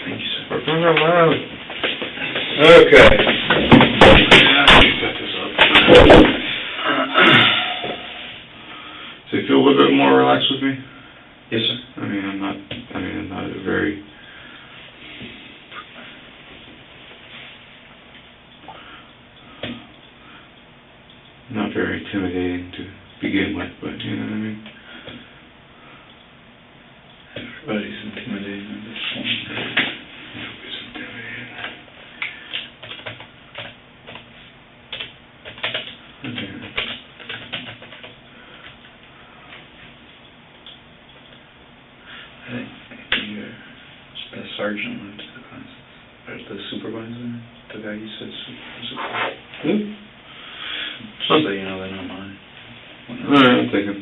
Thank you, sir. Okay. So you feel a little bit more relaxed with me? Yes, sir. I'm not a very... not very intimidating to begin with, but you know what I mean? Everybody's intimidating at this point. Nobody's intimidating. Okay. I think the sergeant went to the class, or the supervisor, the guy you said supervisor. Just so you know, they're not mine. Alright, I'm thinking.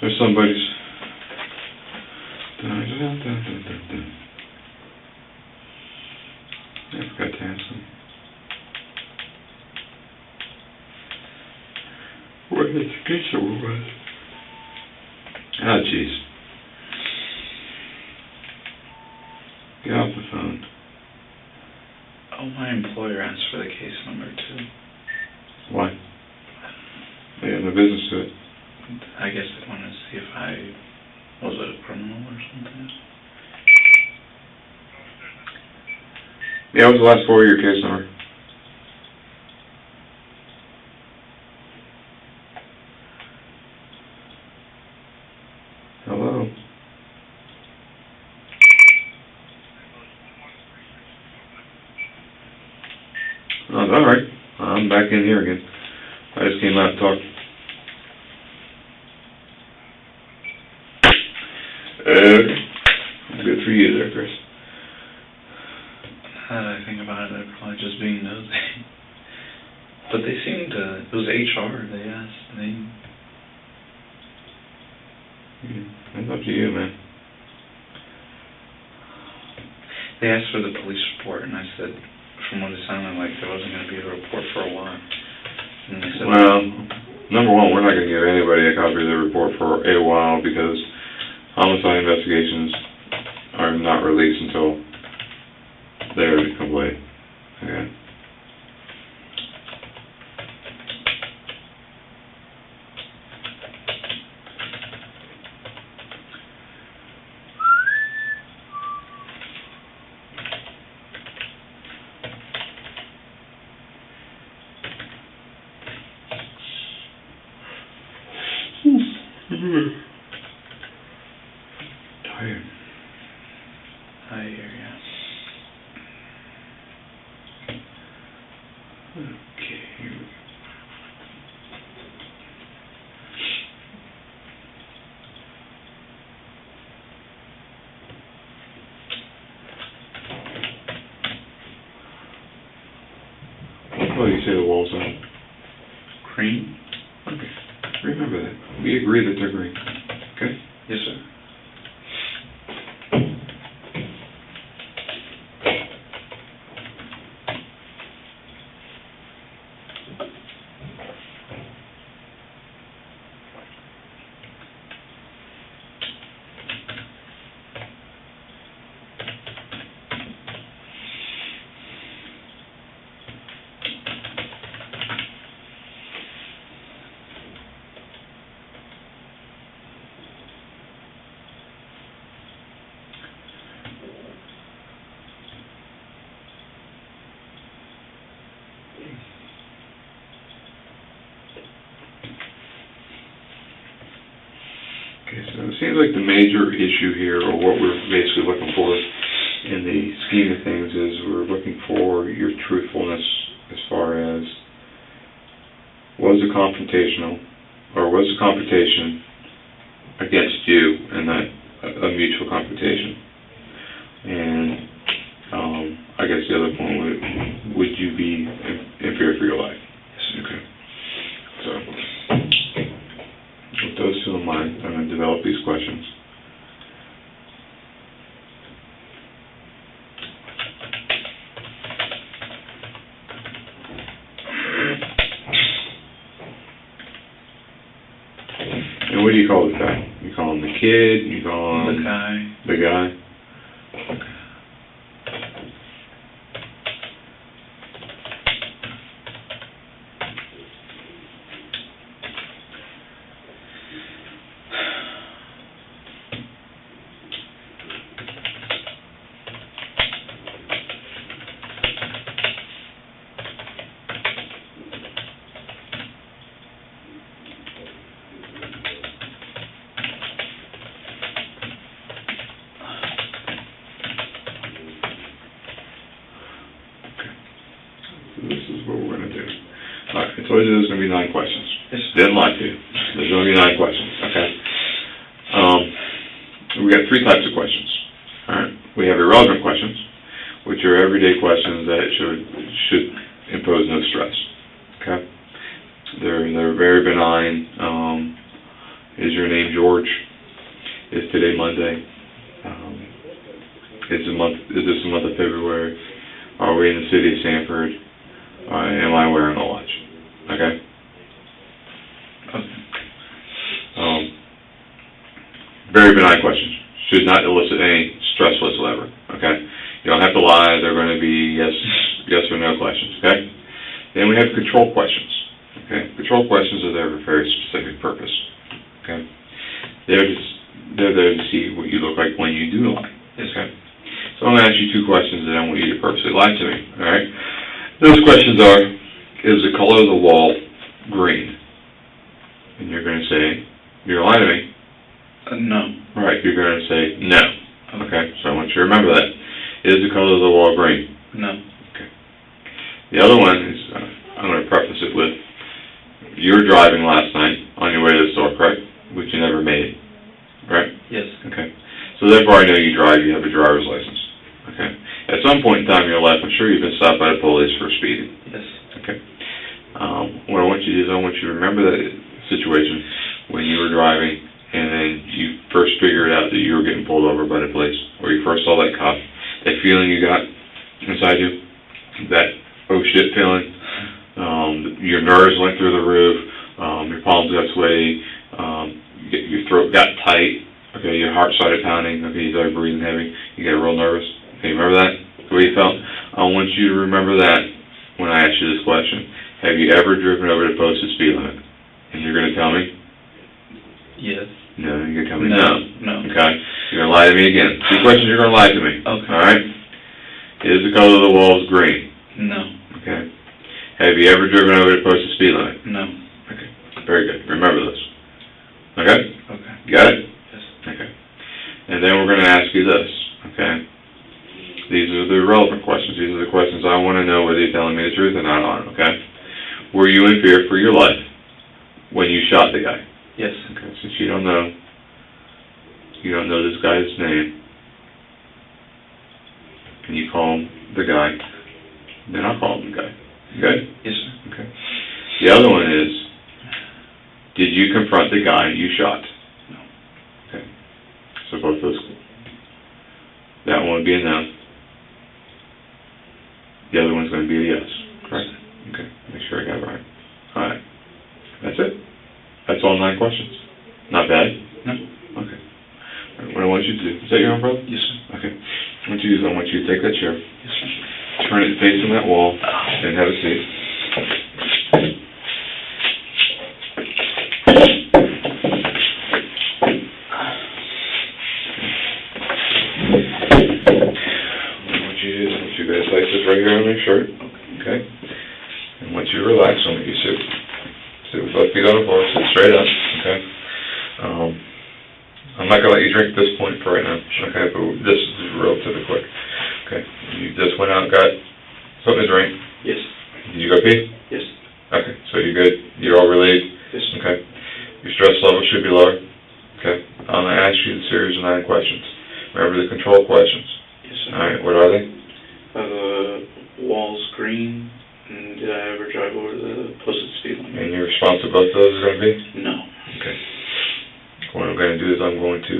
There's somebody's... I forgot to ask them. What education was? Ah, jeez. Get off the phone. Oh, my employer asked for the case number too. Why? They have no business to it. I guess they wanted to see if was it a criminal or something? Yeah, what was the last 4 of your case number? Hello? Oh, all right. I'm back in here again. I just came out to talk. Good for you there, Chris. Now that I think about it, they're probably just being nosy. But they seemed to, it was HR, they asked, It's up to you, man. they asked for the police report, and I said, from what it sounded like, there wasn't going to be a report for a while. And they said, Well, number one, we're not going to give anybody a copy of the report for a while because homicide investigations are not released until they're complete. Okay. Tired. I hear ya. Okay, here we go. What do you say the walls are? Cream? Okay. Remember that. We agree that they're green. Okay? Yes, sir. Okay, so it seems like the major issue here, or what we're basically looking for in the scheme of things, is we're looking for your truthfulness as far as was it confrontational, or was the confrontation against you and not a mutual confrontation? And I guess the other point would you be in fear for your life? Yes. Okay. So, with those two in mind, I'm going to develop these questions. And what do you call this guy? You call him the kid? You call him... The guy. The guy? told you there's gonna be 9 questions. Yes. Didn't lie to you. There's gonna be 9 questions, okay? We got 3 types of questions, all right? We have irrelevant questions, which are everyday questions that should impose no stress, okay? They're very benign. Is your name George? Is today Monday? Is this the month of February? Are we in the city of Sanford? Am I wearing a watch? Okay? Very benign questions. Should not elicit any stress whatsoever, okay? You don't have to lie. They're going to be yes or no questions, okay? Then we have control questions, okay? Control questions are there for a very specific purpose, okay? They're there to see what you look like when you do lie, okay? So I'm going to ask you 2 questions that I want you to purposely lie to me, all right? Those questions are, is the color of the wall green? And you're going to say, you're lying to me. No. Right, you're going to say no. Okay, so I want you to remember that. Is the color of the wall green? No. Okay. The other one is, I'm going to preface it with, you were driving last night on your way to the store, correct? Which you never made, right? Yes. Okay. So therefore I know you drive, you have a driver's license. Okay. At some point in time in your life, I'm sure you've been stopped by the police for speeding. Yes. Okay. What I want you to do is I want you to remember that situation when you were driving and then you first figured out that you were getting pulled over by the police, or you first saw that cop, that feeling you got inside you, that oh shit feeling, your nerves went through the roof, your palms got sweaty, your throat got tight, okay, your heart started pounding, okay, you started breathing heavy, you got real nervous, okay, you remember that, the way you felt? I want you to remember that when I ask you this question. Have you ever driven over the posted speed limit? And you're going to tell me? Yes. No, you're going to tell me No. no. Okay? You're going to lie to me again. 2 questions, you're going to lie to me. Okay. All right? Is the color of the walls green? No. Okay. Have you ever driven over the posted speed limit? No. Okay. Very good. Remember this. Okay? Okay. You got it? Yes. Okay. And then we're going to ask you this. Okay? These are the relevant questions. These are the questions I want to know whether you're telling me the truth or not on, okay? Were you in fear for your life when you shot the guy? Yes. Okay, since you don't know this guy's name, and you call him the guy, then I'll call him the guy. Okay? Yes, sir. Okay. The other one is, did you confront the guy you shot? No. Okay. So both those. That one would be a no. The other one's going to be a yes. Correct? Okay. Make sure I got it right. All right. That's it. That's all 9 questions. Not bad? No. Okay. All right, what I want you to do, is that your umbrella? Yes, sir. Okay. I want you to take that chair, Yes, sir. turn it facing that wall, and have a seat. Place this right here on your shirt, okay? And once you relax, I want you to sit with both feet on the floor, sit straight up, okay? I'm not gonna let you drink at this point for right now, okay? But this is relatively quick, okay? You just went out and got something to drink. Yes. Did you go pee? Yes. Okay, so you're good. You're all relieved. Yes. Okay. Your stress level should be lower. Okay. I'm gonna ask you a series of 9 questions. Remember the control questions. Yes, sir. All right. What are they? Walls green, and did I ever drive over the posted speed limit? And your response to both of those is going to be? No. Okay. What I'm going to do is I'm going to,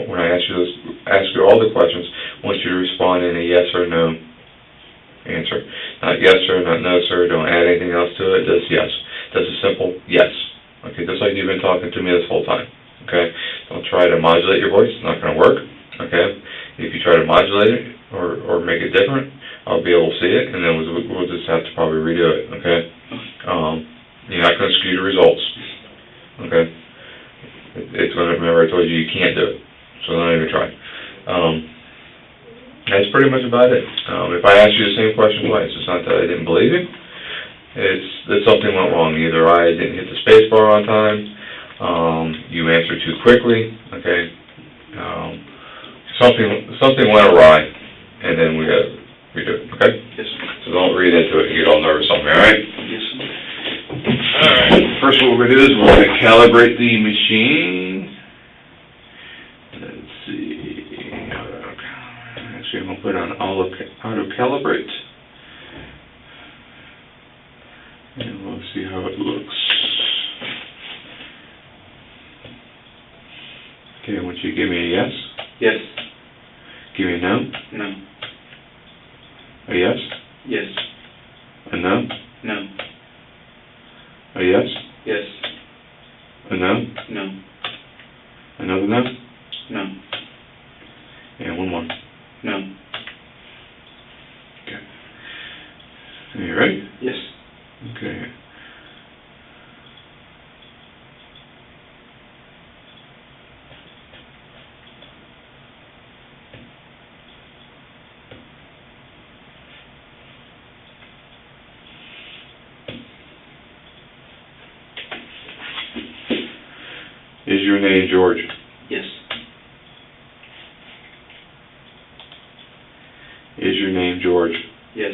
when I ask you all the questions, I want you to respond in a yes or no answer. Not yes sir, not no sir, don't add anything else to it, just yes. Just a simple yes. Okay, just like you've been talking to me this whole time. Okay? Don't try to modulate your voice, it's not going to work. Okay? If you try to modulate it or make it different, I'll be able to see it, and then we'll just have to probably redo it, okay? You're not going to skew the results, okay? It's going to, remember I told you can't do it, so don't even try. That's pretty much about it. If I ask you the same question twice, it's not that I didn't believe you. It's that something went wrong. Either I didn't hit the space bar on time, you answered too quickly, okay? Something went awry, and then we got to redo it, okay? Yes, sir. So don't read into it and get all nervous on me, all right? Yes, sir. what we're gonna do is we're gonna calibrate the machine. Let's see. Actually, I'm gonna put on auto calibrate. And we'll see how it looks. Okay, I want you to give me a yes. Yes. Give me a no. No. A yes. Yes. A no. No. A yes. Yes. A no. No. Another no. No. And one more. No. Okay. Are you ready? Yes. Okay. Is your name George? Yes. Is your name George? Yes.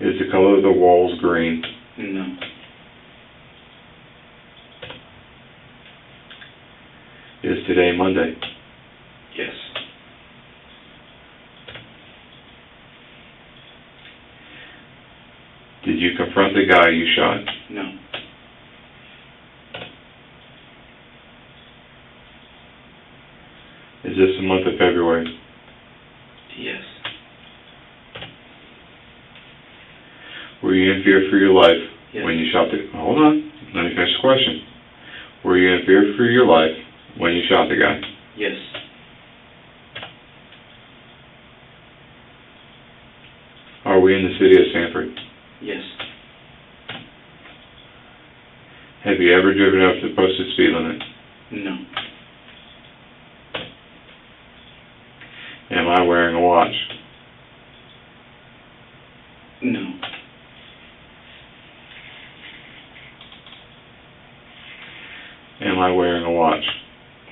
Is the color of the walls green? No. Is today Monday? Yes. Did you confront the guy you shot? No. Is this the month of February? Yes. Were you in fear for your life Yes. when you shot the... Hold on. Let me finish the question. Were you in fear for your life when you shot the guy? Yes. Are we in the city of Sanford? Yes. Have you ever driven up to the posted speed limit? No. Am I wearing a watch? No. Am I wearing a watch?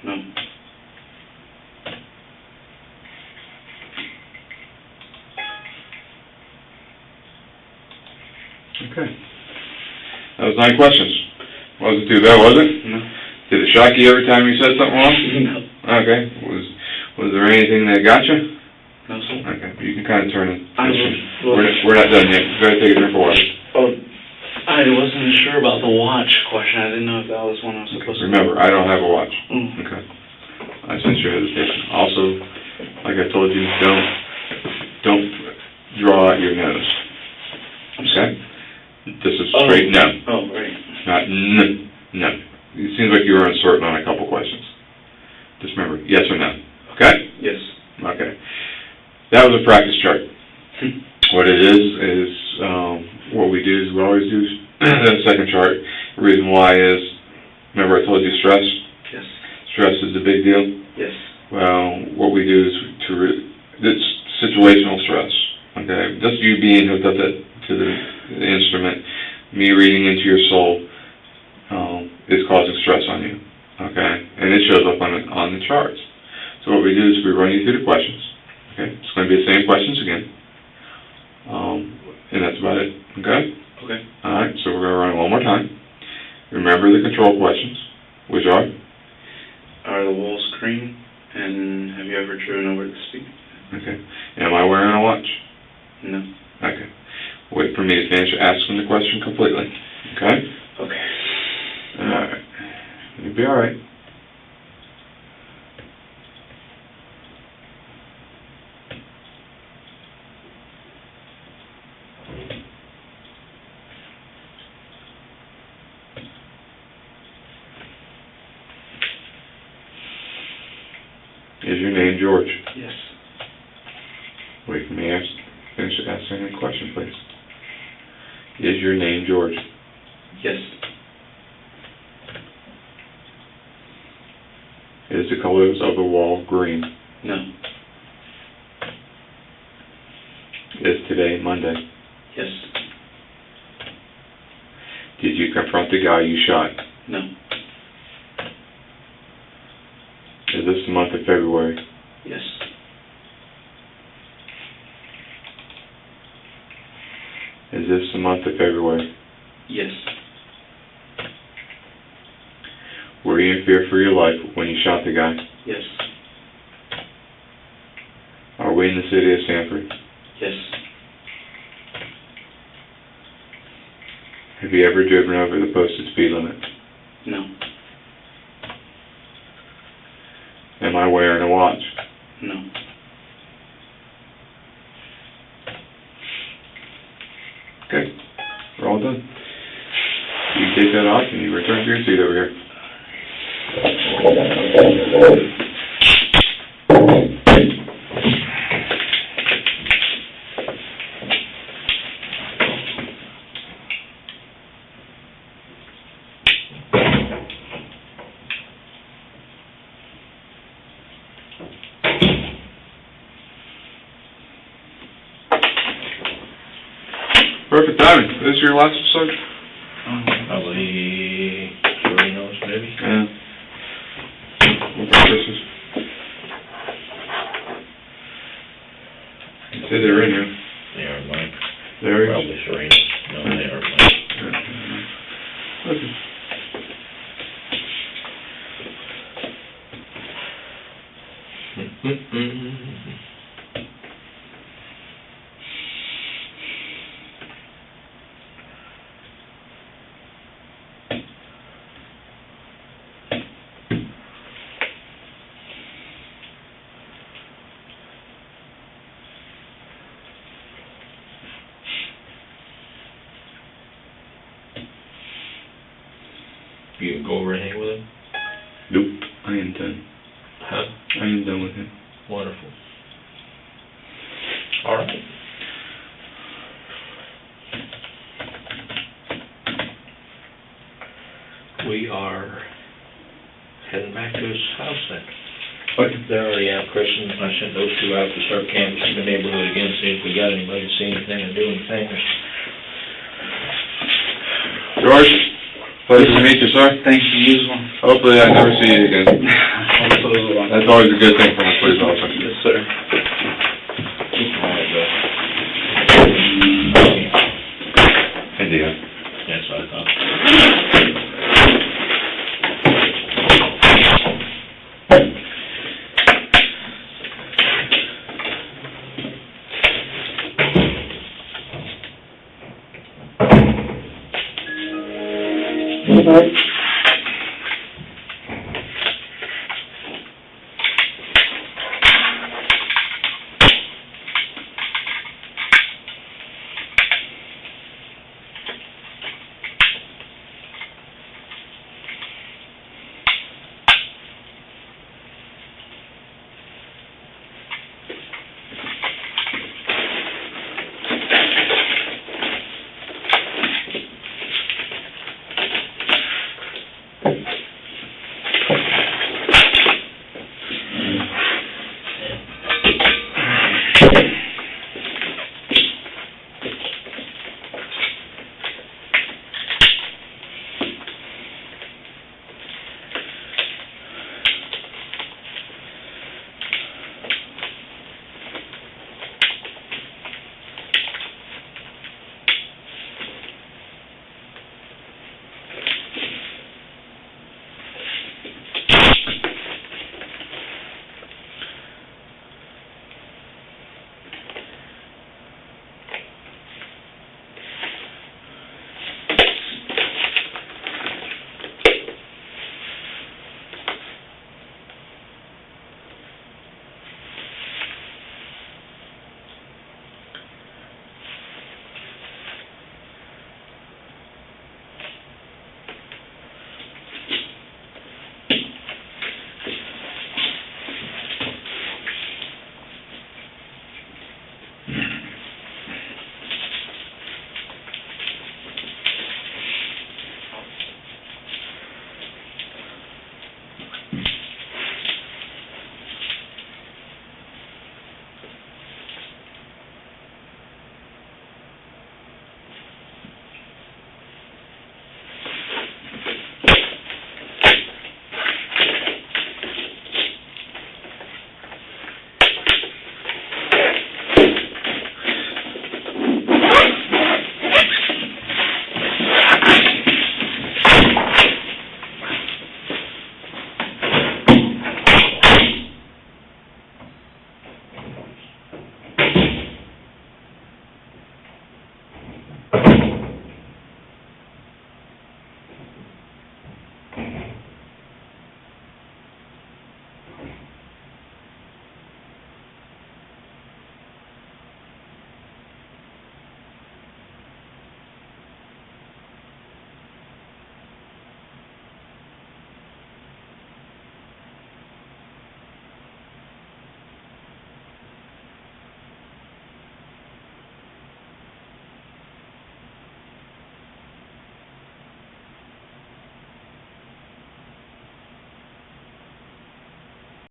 No. Okay. That was 9 questions. Wasn't too bad, was it? No. Did it shock you every time you said something wrong? No. Okay. Was there anything that got you? No, sir. Okay. You can kind of turn it. Well, We're not done yet. Go ahead and take a drink of water. oh, I wasn't sure about the watch question. I didn't know if that was one I was supposed to... Remember, I don't have a watch. Mm. Okay. I sense your hesitation. Also, like I told you, don't draw out your nose. Okay? This is straight no. Oh, right. Not no. It seems like you were uncertain on a couple questions. Just remember, yes or no. Okay? Yes. Okay. That was a practice chart. What it is what we do is we always do the second chart. The reason why is, remember I told you stress? Yes. Stress is a big deal. Yes. Well, what we do is it's situational stress. Okay? Just you being hooked up to the instrument, me reading into your soul, is causing stress on you. Okay? And it shows up on the charts. So what we do is we run you through the questions. Okay? It's going to be the same questions again. And that's about it. Okay? Okay. Alright, so we're going to run it one more time. Remember the control questions, which are? Are the walls green? And have you ever driven over the speed? Okay. Am I wearing a watch? No. Okay. Wait for me to finish asking the question completely. Okay? Okay. Alright. You'll be alright. Is your name George? Yes. Wait for me to finish asking the question, please. Is your name George? Yes. Is the colors of the wall green? No. Is today Monday? Yes. Did you confront the guy you shot? No. Is this the month of February? Yes. Is this the month of February? Yes. Were you in fear for your life when you shot the guy? Yes. Are we in the city of Sanford? Yes. Have you ever driven over the posted speed limit? No. Am I wearing a watch? No. Okay, we're all done. You can take that off and you return to your seat over here. Perfect timing. This is your last episode? Probably 3 notes, maybe. Yeah. What about Christmas? You said they were in here. They aren't mine. There he is. Probably Serena. No, they aren't mine. Okay. You can go over and hang with him? Nope. I am done. Huh? I am done with him. Wonderful. All right. We are heading back to his house then. They're already out, Chris, and I sent those 2 out to start canvassing the neighborhood again, see if we got anybody, see anything or do anything. George, pleasure to meet you, sir. Thank you, you as well. Hopefully I never see you again. That's always a good thing from a police officer. Yes, sir. India. That's what I thought. All right.